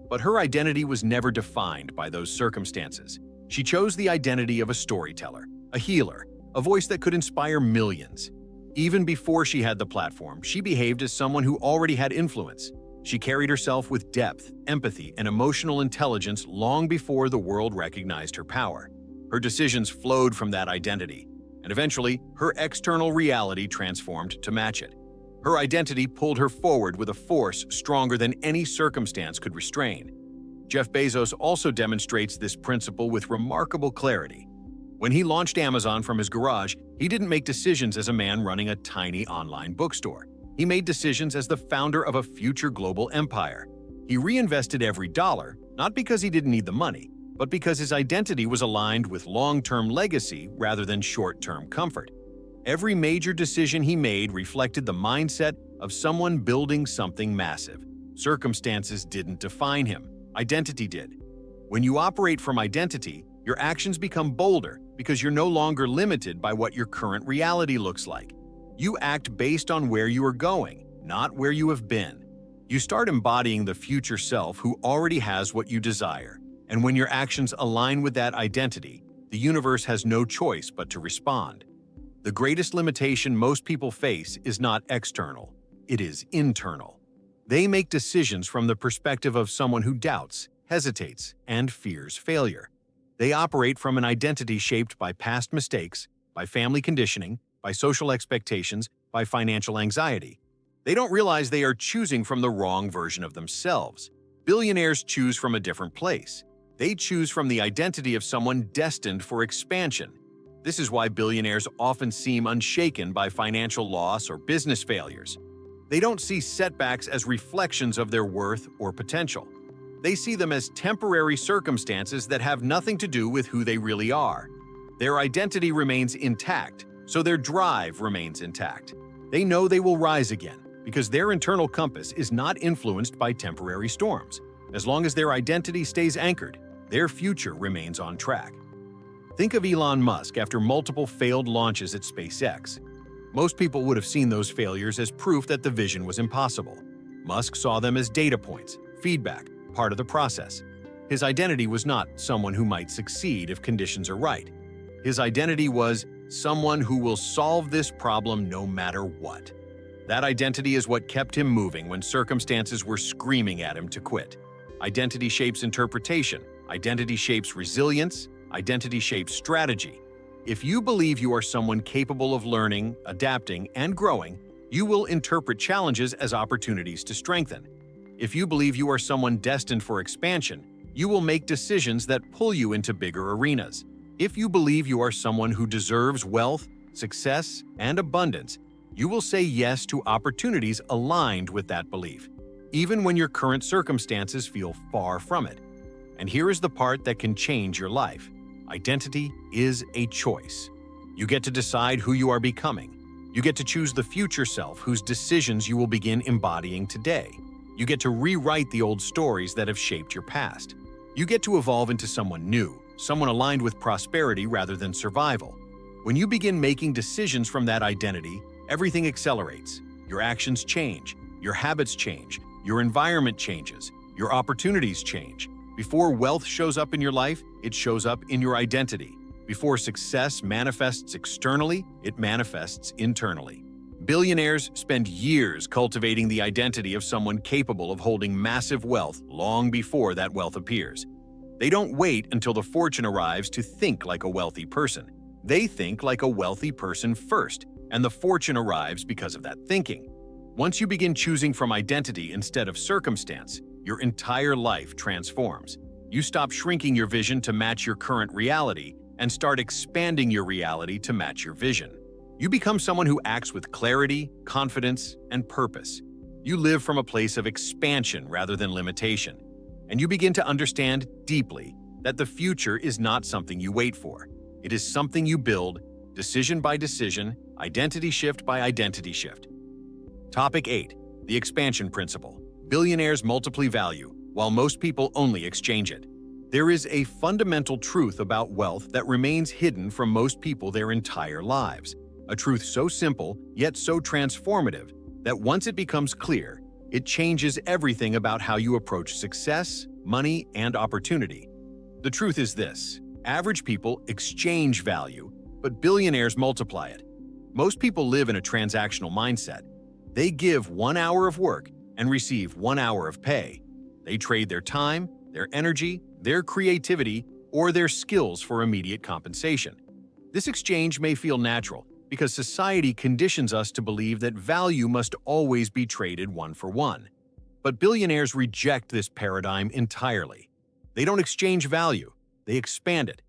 But her identity was never defined by those circumstances. She chose the identity of a storyteller, a healer, a voice that could inspire millions. Even before she had the platform, she behaved as someone who already had influence. She carried herself with depth, empathy, and emotional intelligence long before the world recognized her power. Her decisions flowed from that identity, and eventually, her external reality transformed to match it. Her identity pulled her forward with a force stronger than any circumstance could restrain. Jeff Bezos also demonstrates this principle with remarkable clarity. When he launched Amazon from his garage, he didn't make decisions as a man running a tiny online bookstore. He made decisions as the founder of a future global empire. He reinvested every dollar, not because he didn't need the money, but because his identity was aligned with long-term legacy rather than short-term comfort. Every major decision he made reflected the mindset of someone building something massive. Circumstances didn't define him. Identity did. When you operate from identity, your actions become bolder because you're no longer limited by what your current reality looks like. You act based on where you are going, not where you have been. You start embodying the future self who already has what you desire. And when your actions align with that identity, the universe has no choice but to respond. The greatest limitation most people face is not external, it is internal. They make decisions from the perspective of someone who doubts, hesitates, and fears failure. They operate from an identity shaped by past mistakes, by family conditioning, by social expectations, by financial anxiety. They don't realize they are choosing from the wrong version of themselves. Billionaires choose from a different place. They choose from the identity of someone destined for expansion. This is why billionaires often seem unshaken by financial loss or business failures. They don't see setbacks as reflections of their worth or potential. They see them as temporary circumstances that have nothing to do with who they really are. Their identity remains intact, so their drive remains intact. They know they will rise again because their internal compass is not influenced by temporary storms. As long as their identity stays anchored, their future remains on track. Think of Elon Musk after multiple failed launches at SpaceX. Most people would have seen those failures as proof that the vision was impossible. Musk saw them as data points, feedback, part of the process. His identity was not someone who might succeed if conditions are right. His identity was someone who will solve this problem no matter what. That identity is what kept him moving when circumstances were screaming at him to quit. Identity shapes interpretation. Identity shapes resilience. Identity shapes strategy. If you believe you are someone capable of learning, adapting, and growing, you will interpret challenges as opportunities to strengthen. If you believe you are someone destined for expansion, you will make decisions that pull you into bigger arenas. If you believe you are someone who deserves wealth, success, and abundance, you will say yes to opportunities aligned with that belief, even when your current circumstances feel far from it. And here is the part that can change your life. Identity is a choice. You get to decide who you are becoming. You get to choose the future self whose decisions you will begin embodying today. You get to rewrite the old stories that have shaped your past. You get to evolve into someone new, someone aligned with prosperity rather than survival. When you begin making decisions from that identity, everything accelerates. Your actions change, your habits change, your environment changes, your opportunities change. Before wealth shows up in your life, it shows up in your identity. Before success manifests externally, it manifests internally. Billionaires spend years cultivating the identity of someone capable of holding massive wealth long before that wealth appears. They don't wait until the fortune arrives to think like a wealthy person. They think like a wealthy person first, and the fortune arrives because of that thinking. Once you begin choosing from identity instead of circumstance, your entire life transforms. You stop shrinking your vision to match your current reality and start expanding your reality to match your vision. You become someone who acts with clarity, confidence, and purpose. You live from a place of expansion rather than limitation. And you begin to understand deeply that the future is not something you wait for. It is something you build, decision by decision, identity shift by identity shift. Topic 8. The expansion principle. Billionaires multiply value, while most people only exchange it. There is a fundamental truth about wealth that remains hidden from most people their entire lives. A truth so simple, yet so transformative, that once it becomes clear, it changes everything about how you approach success, money, and opportunity. The truth is this: average people exchange value, but billionaires multiply it. Most people live in a transactional mindset. They give 1 hour of work and receive 1 hour of pay. They trade their time, their energy, their creativity, or their skills for immediate compensation. This exchange may feel natural because society conditions us to believe that value must always be traded one for one. But billionaires reject this paradigm entirely. They don't exchange value, they expand it.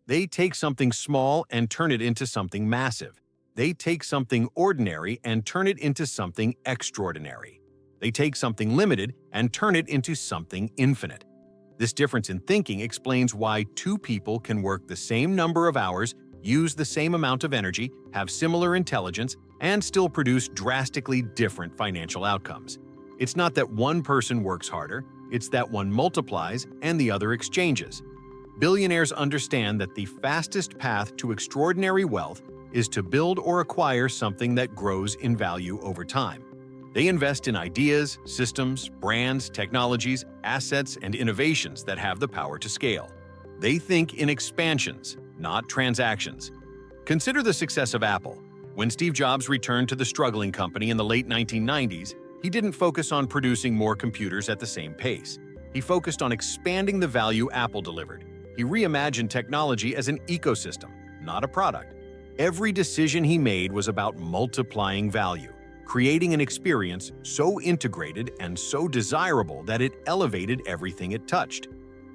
They take something small and turn it into something massive. They take something ordinary and turn it into something extraordinary. They take something limited and turn it into something infinite. This difference in thinking explains why two people can work the same number of hours, use the same amount of energy, have similar intelligence, and still produce drastically different financial outcomes. It's not that one person works harder, it's that one multiplies and the other exchanges. Billionaires understand that the fastest path to extraordinary wealth is to build or acquire something that grows in value over time. They invest in ideas, systems, brands, technologies, assets, and innovations that have the power to scale. They think in expansions, not transactions. Consider the success of Apple. When Steve Jobs returned to the struggling company in the late 1990s, he didn't focus on producing more computers at the same pace. He focused on expanding the value Apple delivered. He reimagined technology as an ecosystem, not a product. Every decision he made was about multiplying value, creating an experience so integrated and so desirable that it elevated everything it touched.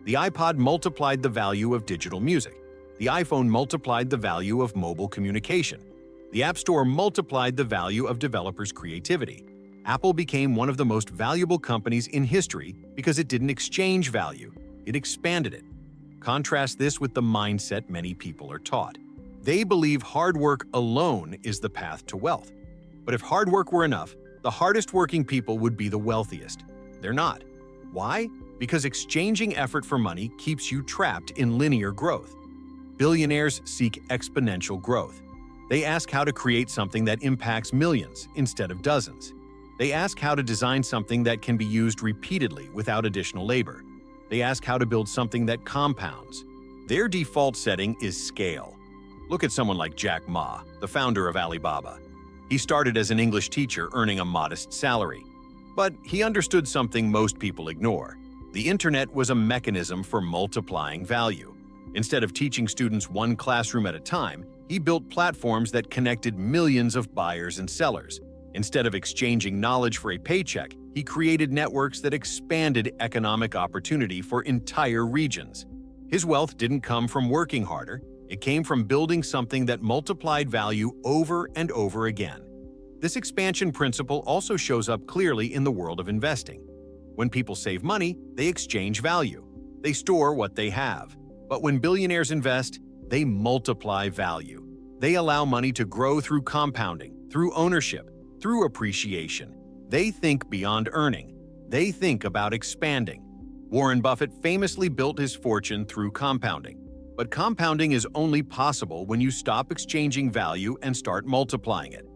The iPod multiplied the value of digital music. The iPhone multiplied the value of mobile communication. The App Store multiplied the value of developers' creativity. Apple became one of the most valuable companies in history because it didn't exchange value, it expanded it. Contrast this with the mindset many people are taught. They believe hard work alone is the path to wealth. But if hard work were enough, the hardest working people would be the wealthiest. They're not. Why? Because exchanging effort for money keeps you trapped in linear growth. Billionaires seek exponential growth. They ask how to create something that impacts millions instead of dozens. They ask how to design something that can be used repeatedly without additional labor. They ask how to build something that compounds. Their default setting is scale. Look at someone like Jack Ma, the founder of Alibaba. He started as an English teacher earning a modest salary. But he understood something most people ignore. The internet was a mechanism for multiplying value. Instead of teaching students one classroom at a time, he built platforms that connected millions of buyers and sellers. Instead of exchanging knowledge for a paycheck, he created networks that expanded economic opportunity for entire regions. His wealth didn't come from working harder, it came from building something that multiplied value over and over again. This expansion principle also shows up clearly in the world of investing. When people save money, they exchange value. They store what they have. But when billionaires invest, they multiply value. They allow money to grow through compounding, through ownership, through appreciation. They think beyond earning. They think about expanding. Warren Buffett famously built his fortune through compounding. But compounding is only possible when you stop exchanging value and start multiplying it.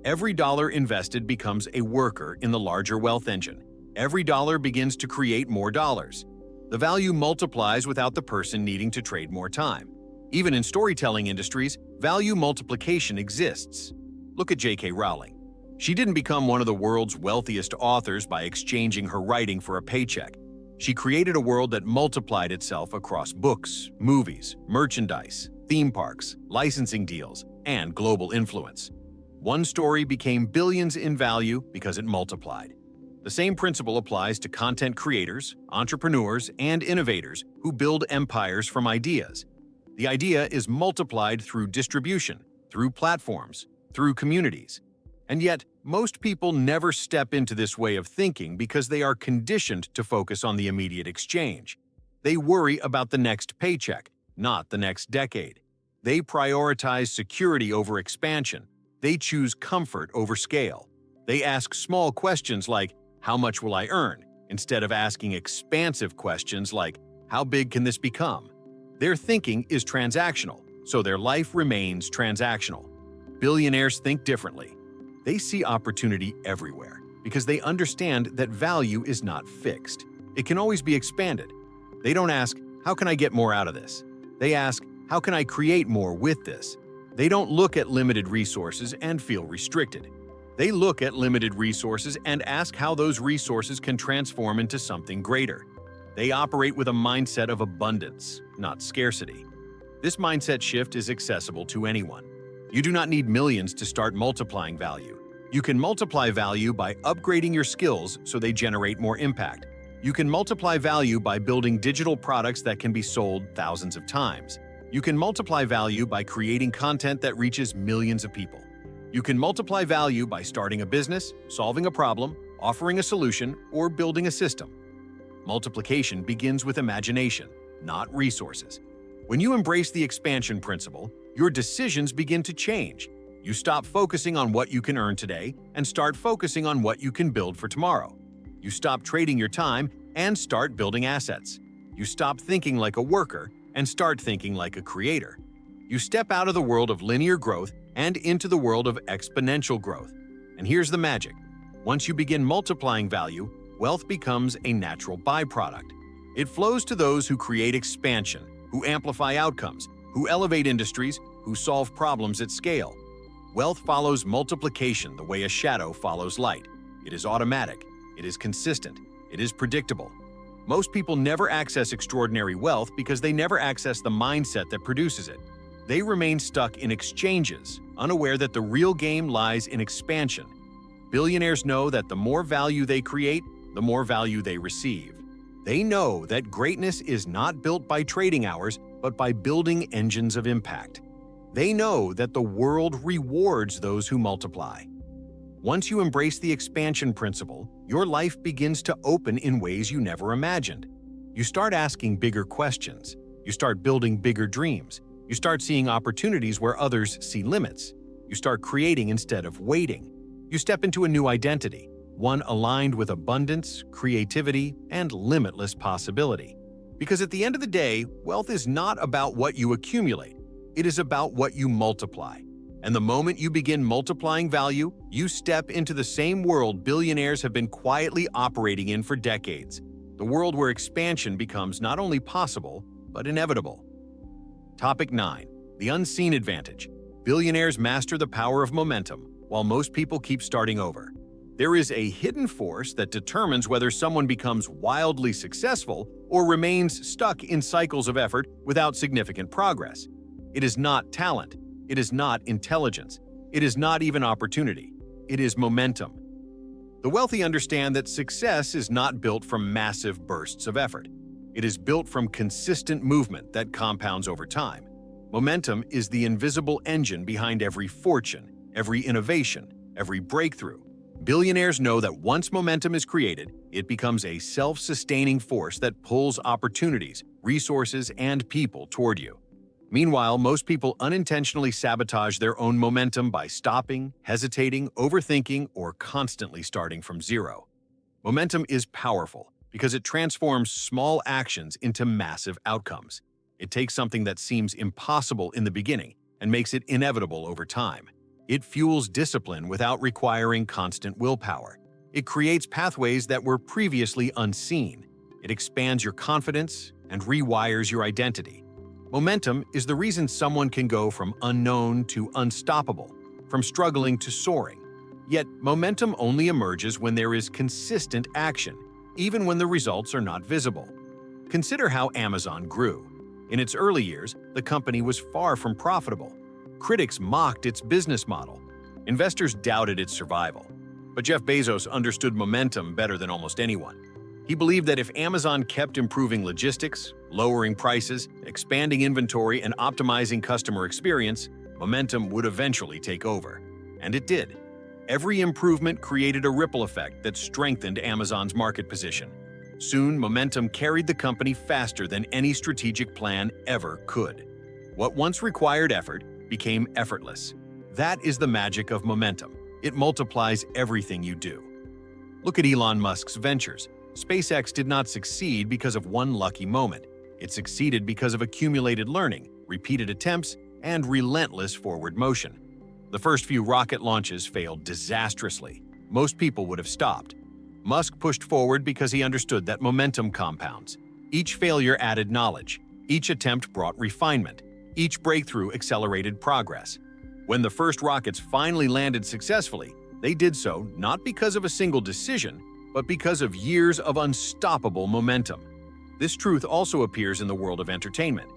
Every dollar invested becomes a worker in the larger wealth engine. Every dollar begins to create more dollars. The value multiplies without the person needing to trade more time. Even in storytelling industries, value multiplication exists. Look at J.K. Rowling. She didn't become one of the world's wealthiest authors by exchanging her writing for a paycheck. She created a world that multiplied itself across books, movies, merchandise, theme parks, licensing deals, and global influence. One story became billions in value because it multiplied. The same principle applies to content creators, entrepreneurs, and innovators who build empires from ideas. The idea is multiplied through distribution, through platforms, through communities. And yet, most people never step into this way of thinking because they are conditioned to focus on the immediate exchange. They worry about the next paycheck, not the next decade. They prioritize security over expansion. They choose comfort over scale. They ask small questions like, "How much will I earn?" instead of asking expansive questions like, "How big can this become?" Their thinking is transactional, so their life remains transactional. Billionaires think differently. They see opportunity everywhere because they understand that value is not fixed. It can always be expanded. They don't ask, "How can I get more out of this?" They ask, "How can I create more with this?" They don't look at limited resources and feel restricted. They look at limited resources and ask how those resources can transform into something greater. They operate with a mindset of abundance, not scarcity. This mindset shift is accessible to anyone. You do not need millions to start multiplying value. You can multiply value by upgrading your skills so they generate more impact. You can multiply value by building digital products that can be sold thousands of times. You can multiply value by creating content that reaches millions of people. You can multiply value by starting a business, solving a problem, offering a solution, or building a system. Multiplication begins with imagination, not resources. When you embrace the expansion principle, your decisions begin to change. You stop focusing on what you can earn today and start focusing on what you can build for tomorrow. You stop trading your time and start building assets. You stop thinking like a worker and start thinking like a creator. You step out of the world of linear growth and into the world of exponential growth. And here's the magic. Once you begin multiplying value, wealth becomes a natural byproduct. It flows to those who create expansion, who amplify outcomes, who elevate industries, who solve problems at scale. Wealth follows multiplication the way a shadow follows light. It is automatic, it is consistent, it is predictable. Most people never access extraordinary wealth because they never access the mindset that produces it. They remain stuck in exchanges, unaware that the real game lies in expansion. Billionaires know that the more value they create, the more value they receive. They know that greatness is not built by trading hours, but by building engines of impact. They know that the world rewards those who multiply. Once you embrace the expansion principle, your life begins to open in ways you never imagined. You start asking bigger questions. You start building bigger dreams. You start seeing opportunities where others see limits. You start creating instead of waiting. You step into a new identity, one aligned with abundance, creativity, and limitless possibility. Because at the end of the day, wealth is not about what you accumulate. It is about what you multiply. And the moment you begin multiplying value, you step into the same world billionaires have been quietly operating in for decades. The world where expansion becomes not only possible, but inevitable. Topic 9. The unseen advantage. Billionaires master the power of momentum, while most people keep starting over. There is a hidden force that determines whether someone becomes wildly successful or remains stuck in cycles of effort without significant progress. It is not talent. It is not intelligence. It is not even opportunity. It is momentum. The wealthy understand that success is not built from massive bursts of effort. It is built from consistent movement that compounds over time. Momentum is the invisible engine behind every fortune, every innovation, every breakthrough. Billionaires know that once momentum is created, it becomes a self-sustaining force that pulls opportunities, resources, and people toward you. Meanwhile, most people unintentionally sabotage their own momentum by stopping, hesitating, overthinking, or constantly starting from zero. Momentum is powerful because it transforms small actions into massive outcomes. It takes something that seems impossible in the beginning and makes it inevitable over time. It fuels discipline without requiring constant willpower. It creates pathways that were previously unseen. It expands your confidence and rewires your identity. Momentum is the reason someone can go from unknown to unstoppable, from struggling to soaring. Yet, momentum only emerges when there is consistent action, even when the results are not visible. Consider how Amazon grew. In its early years, the company was far from profitable. Critics mocked its business model. Investors doubted its survival. But Jeff Bezos understood momentum better than almost anyone. He believed that if Amazon kept improving logistics, lowering prices, expanding inventory, and optimizing customer experience, momentum would eventually take over. And it did. Every improvement created a ripple effect that strengthened Amazon's market position. Soon, momentum carried the company faster than any strategic plan ever could. What once required effort became effortless. That is the magic of momentum. It multiplies everything you do. Look at Elon Musk's ventures. SpaceX did not succeed because of one lucky moment. It succeeded because of accumulated learning, repeated attempts, and relentless forward motion. The first few rocket launches failed disastrously. Most people would have stopped. Musk pushed forward because he understood that momentum compounds. Each failure added knowledge. Each attempt brought refinement. Each breakthrough accelerated progress. When the first rockets finally landed successfully, they did so not because of a single decision, but because of years of unstoppable momentum. This truth also appears in the world of entertainment.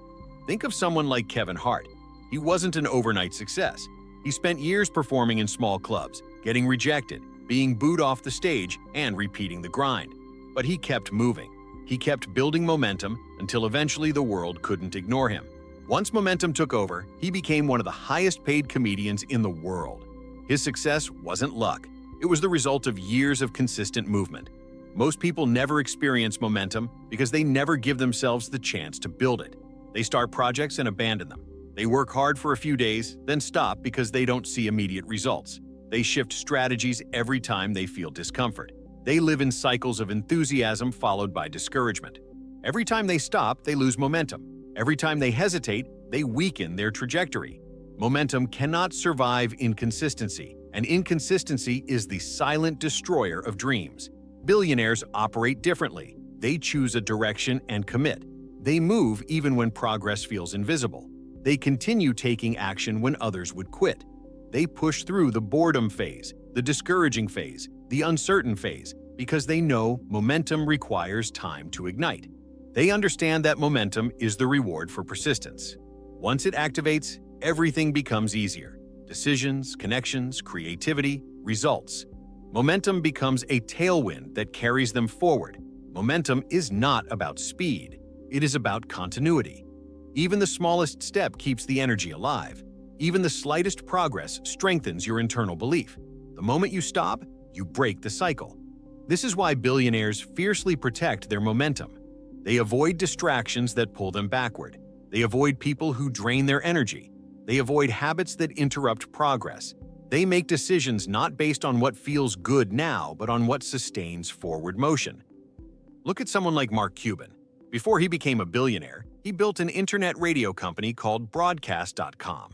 Think of someone like Kevin Hart. He wasn't an overnight success. He spent years performing in small clubs, getting rejected, being booed off the stage, and repeating the grind. But he kept moving. He kept building momentum until eventually the world couldn't ignore him. Once momentum took over, he became one of the highest-paid comedians in the world. His success wasn't luck. It was the result of years of consistent movement. Most people never experience momentum because they never give themselves the chance to build it. They start projects and abandon them. They work hard for a few days, then stop because they don't see immediate results. They shift strategies every time they feel discomfort. They live in cycles of enthusiasm followed by discouragement. Every time they stop, they lose momentum. Every time they hesitate, they weaken their trajectory. Momentum cannot survive inconsistency, and inconsistency is the silent destroyer of dreams. Billionaires operate differently. They choose a direction and commit. They move even when progress feels invisible. They continue taking action when others would quit. They push through the boredom phase, the discouraging phase, the uncertain phase, because they know momentum requires time to ignite. They understand that momentum is the reward for persistence. Once it activates, everything becomes easier. Decisions, connections, creativity, results. Momentum becomes a tailwind that carries them forward. Momentum is not about speed. It is about continuity. Even the smallest step keeps the energy alive. Even the slightest progress strengthens your internal belief. The moment you stop, you break the cycle. This is why billionaires fiercely protect their momentum. They avoid distractions that pull them backward. They avoid people who drain their energy. They avoid habits that interrupt progress. They make decisions not based on what feels good now, but on what sustains forward motion. Look at someone like Mark Cuban. Before he became a billionaire, he built an internet radio company called Broadcast.com.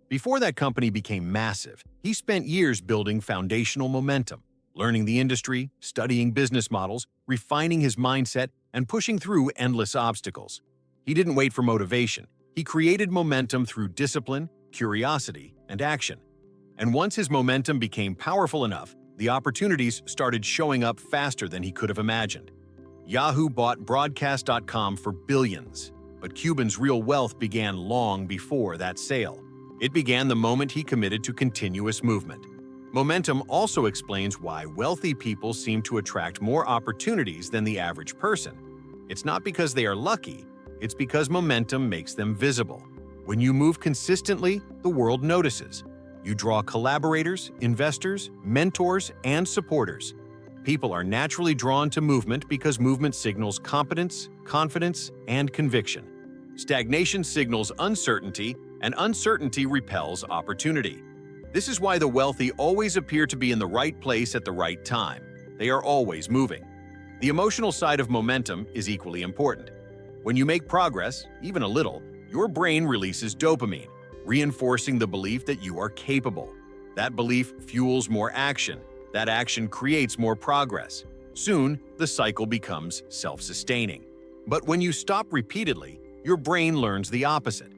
Before that company became massive, he spent years building foundational momentum, learning the industry, studying business models, refining his mindset, and pushing through endless obstacles. He didn't wait for motivation. He created momentum through discipline, curiosity, and action. And once his momentum became powerful enough, the opportunities started showing up faster than he could have imagined. Yahoo bought Broadcast.com for billions, but Cuban's real wealth began long before that sale. It began the moment he committed to continuous movement. Momentum also explains why wealthy people seem to attract more opportunities than the average person. It's not because they are lucky, it's because momentum makes them visible. When you move consistently, the world notices. You draw collaborators, investors, mentors, and supporters. People are naturally drawn to movement because movement signals competence, confidence, and conviction. Stagnation signals uncertainty, and uncertainty repels opportunity. This is why the wealthy always appear to be in the right place at the right time. They are always moving. The emotional side of momentum is equally important. When you make progress, even a little, your brain releases dopamine, reinforcing the belief that you are capable. That belief fuels more action. That action creates more progress. Soon, the cycle becomes self-sustaining. But when you stop repeatedly, your brain learns the opposite,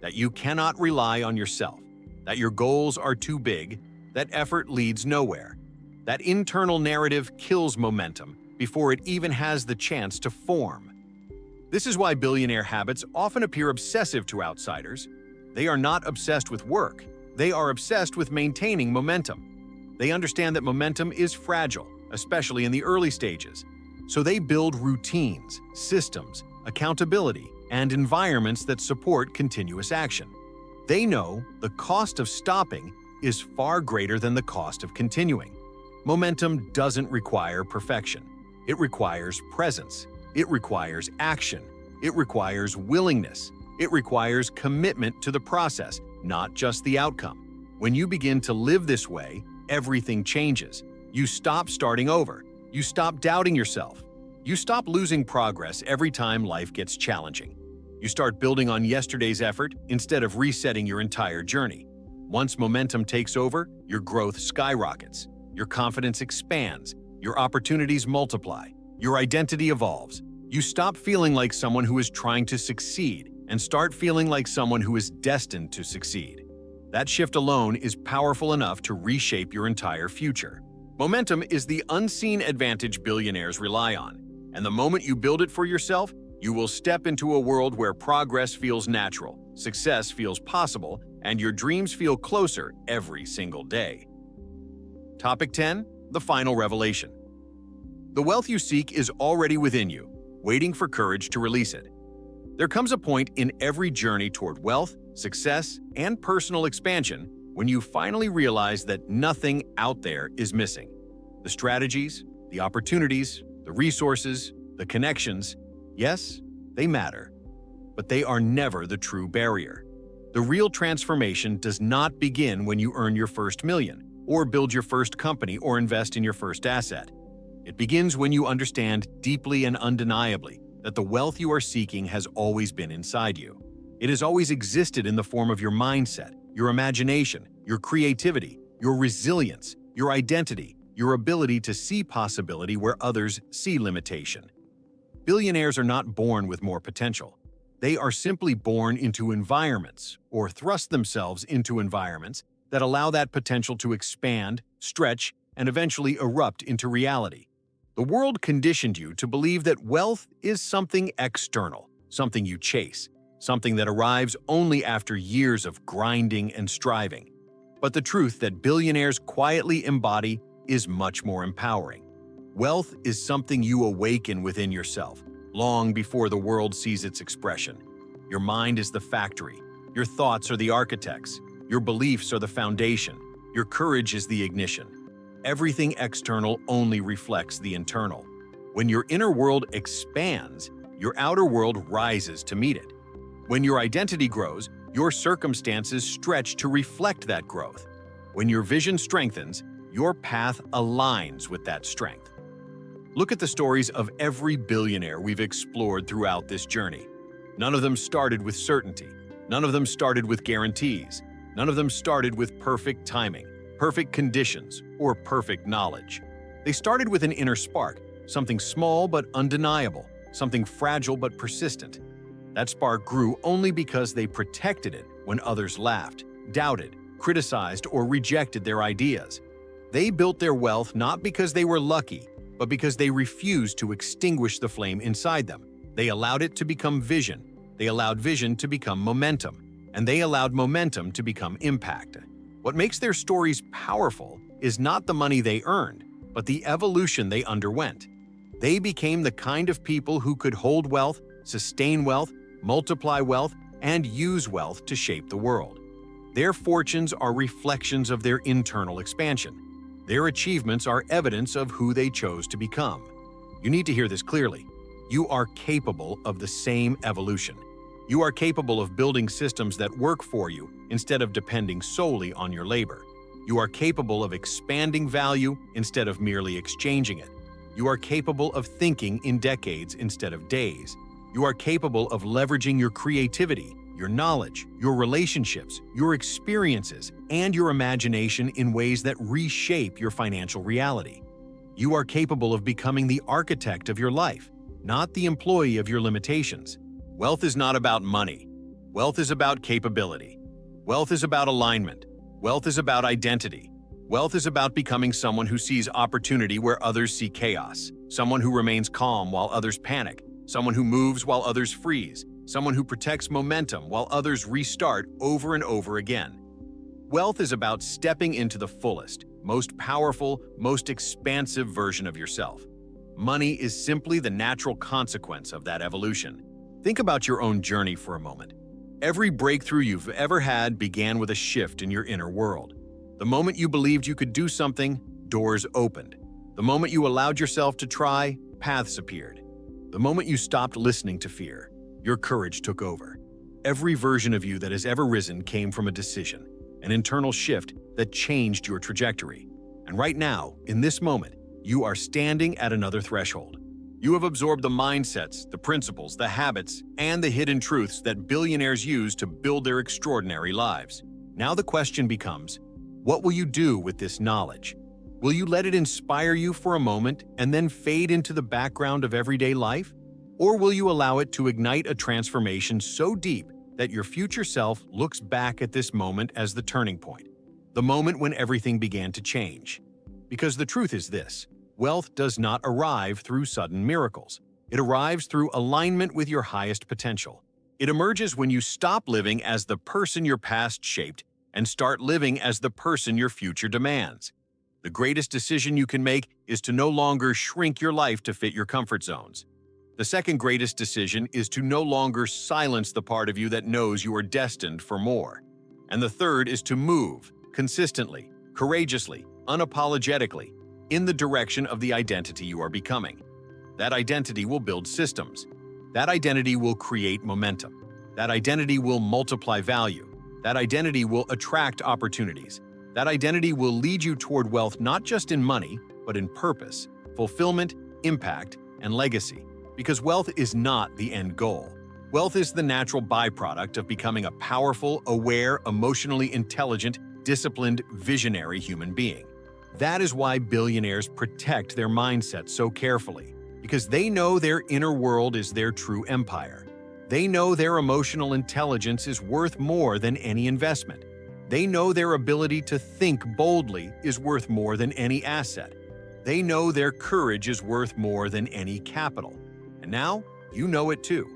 that you cannot rely on yourself, that your goals are too big, that effort leads nowhere. That internal narrative kills momentum before it even has the chance to form. This is why billionaire habits often appear obsessive to outsiders. They are not obsessed with work. They are obsessed with maintaining momentum. They understand that momentum is fragile, especially in the early stages. So they build routines, systems, accountability, and environments that support continuous action. They know the cost of stopping is far greater than the cost of continuing. Momentum doesn't require perfection. It requires presence. It requires action. It requires willingness. It requires commitment to the process, not just the outcome. When you begin to live this way, everything changes. You stop starting over. You stop doubting yourself. You stop losing progress every time life gets challenging. You start building on yesterday's effort instead of resetting your entire journey. Once momentum takes over, your growth skyrockets. Your confidence expands. Your opportunities multiply. Your identity evolves. You stop feeling like someone who is trying to succeed and start feeling like someone who is destined to succeed. That shift alone is powerful enough to reshape your entire future. Momentum is the unseen advantage billionaires rely on, and the moment you build it for yourself, you will step into a world where progress feels natural, success feels possible, and your dreams feel closer every single day. Topic 10. The final revelation. The wealth you seek is already within you, waiting for courage to release it. There comes a point in every journey toward wealth, success, and personal expansion when you finally realize that nothing out there is missing. The strategies, the opportunities, the resources, the connections, yes, they matter, but they are never the true barrier. The real transformation does not begin when you earn your first million, or build your first company, or invest in your first asset. It begins when you understand deeply and undeniably that the wealth you are seeking has always been inside you. It has always existed in the form of your mindset, your imagination, your creativity, your resilience, your identity, your ability to see possibility where others see limitation. Billionaires are not born with more potential. They are simply born into environments, or thrust themselves into environments, that allow that potential to expand, stretch, and eventually erupt into reality. The world conditioned you to believe that wealth is something external, something you chase, something that arrives only after years of grinding and striving. But the truth that billionaires quietly embody is much more empowering. Wealth is something you awaken within yourself, long before the world sees its expression. Your mind is the factory. Your thoughts are the architects. Your beliefs are the foundation. Your courage is the ignition. Everything external only reflects the internal. When your inner world expands, your outer world rises to meet it. When your identity grows, your circumstances stretch to reflect that growth. When your vision strengthens, your path aligns with that strength. Look at the stories of every billionaire we've explored throughout this journey. None of them started with certainty. None of them started with guarantees. None of them started with perfect timing, perfect conditions, or perfect knowledge. They started with an inner spark, something small but undeniable, something fragile but persistent. That spark grew only because they protected it when others laughed, doubted, criticized, or rejected their ideas. They built their wealth not because they were lucky, but because they refused to extinguish the flame inside them. They allowed it to become vision. They allowed vision to become momentum. And they allowed momentum to become impact. What makes their stories powerful is not the money they earned, but the evolution they underwent. They became the kind of people who could hold wealth, sustain wealth, multiply wealth, and use wealth to shape the world. Their fortunes are reflections of their internal expansion. Their achievements are evidence of who they chose to become. You need to hear this clearly. You are capable of the same evolution. You are capable of building systems that work for you instead of depending solely on your labor. You are capable of expanding value instead of merely exchanging it. You are capable of thinking in decades instead of days. You are capable of leveraging your creativity, your knowledge, your relationships, your experiences, and your imagination in ways that reshape your financial reality. You are capable of becoming the architect of your life, not the employee of your limitations. Wealth is not about money. Wealth is about capability. Wealth is about alignment. Wealth is about identity. Wealth is about becoming someone who sees opportunity where others see chaos, someone who remains calm while others panic, someone who moves while others freeze, someone who protects momentum while others restart over and over again. Wealth is about stepping into the fullest, most powerful, most expansive version of yourself. Money is simply the natural consequence of that evolution. Think about your own journey for a moment. Every breakthrough you've ever had began with a shift in your inner world. The moment you believed you could do something, doors opened. The moment you allowed yourself to try, paths appeared. The moment you stopped listening to fear, your courage took over. Every version of you that has ever risen came from a decision, an internal shift that changed your trajectory. And right now, in this moment, you are standing at another threshold. You have absorbed the mindsets, the principles, the habits, and the hidden truths that billionaires use to build their extraordinary lives. Now the question becomes, what will you do with this knowledge? Will you let it inspire you for a moment and then fade into the background of everyday life? Or will you allow it to ignite a transformation so deep that your future self looks back at this moment as the turning point, the moment when everything began to change? Because the truth is this: wealth does not arrive through sudden miracles. It arrives through alignment with your highest potential. It emerges when you stop living as the person your past shaped and start living as the person your future demands. The greatest decision you can make is to no longer shrink your life to fit your comfort zones. The second greatest decision is to no longer silence the part of you that knows you are destined for more. And the third is to move consistently, courageously, unapologetically, in the direction of the identity you are becoming. That identity will build systems. That identity will create momentum. That identity will multiply value. That identity will attract opportunities. That identity will lead you toward wealth not just in money, but in purpose, fulfillment, impact, and legacy. Because wealth is not the end goal. Wealth is the natural byproduct of becoming a powerful, aware, emotionally intelligent, disciplined, visionary human being. That is why billionaires protect their mindset so carefully, because they know their inner world is their true empire. They know their emotional intelligence is worth more than any investment. They know their ability to think boldly is worth more than any asset. They know their courage is worth more than any capital. And now, you know it too.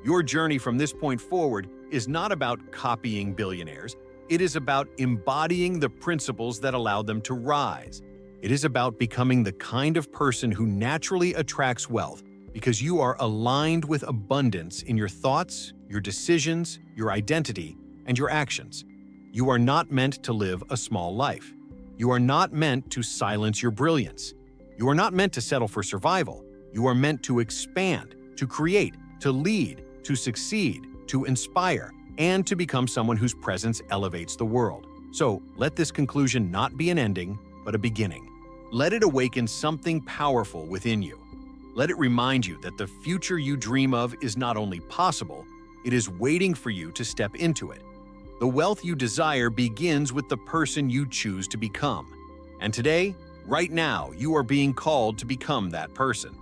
Your journey from this point forward is not about copying billionaires. It is about embodying the principles that allow them to rise. It is about becoming the kind of person who naturally attracts wealth because you are aligned with abundance in your thoughts, your decisions, your identity, and your actions. You are not meant to live a small life. You are not meant to silence your brilliance. You are not meant to settle for survival. You are meant to expand, to create, to lead, to succeed, to inspire, and to become someone whose presence elevates the world. So let this conclusion not be an ending, but a beginning. Let it awaken something powerful within you. Let it remind you that the future you dream of is not only possible, it is waiting for you to step into it. The wealth you desire begins with the person you choose to become. And today, right now, you are being called to become that person.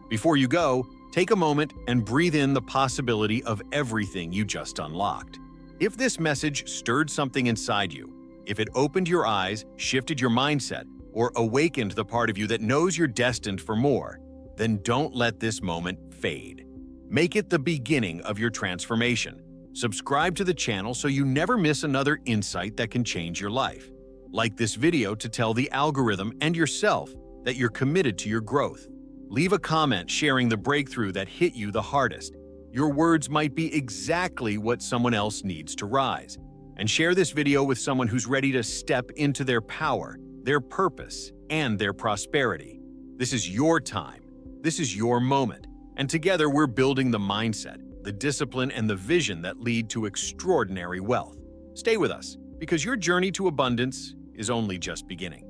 Before you go, take a moment and breathe in the possibility of everything you just unlocked. If this message stirred something inside you, if it opened your eyes, shifted your mindset, or awakened the part of you that knows you're destined for more, then don't let this moment fade. Make it the beginning of your transformation. Subscribe to the channel so you never miss another insight that can change your life. Like this video to tell the algorithm and yourself that you're committed to your growth. Leave a comment sharing the breakthrough that hit you the hardest. Your words might be exactly what someone else needs to rise. And share this video with someone who's ready to step into their power, their purpose, and their prosperity. This is your time. This is your moment. And together we're building the mindset, the discipline, and the vision that lead to extraordinary wealth. Stay with us, because your journey to abundance is only just beginning.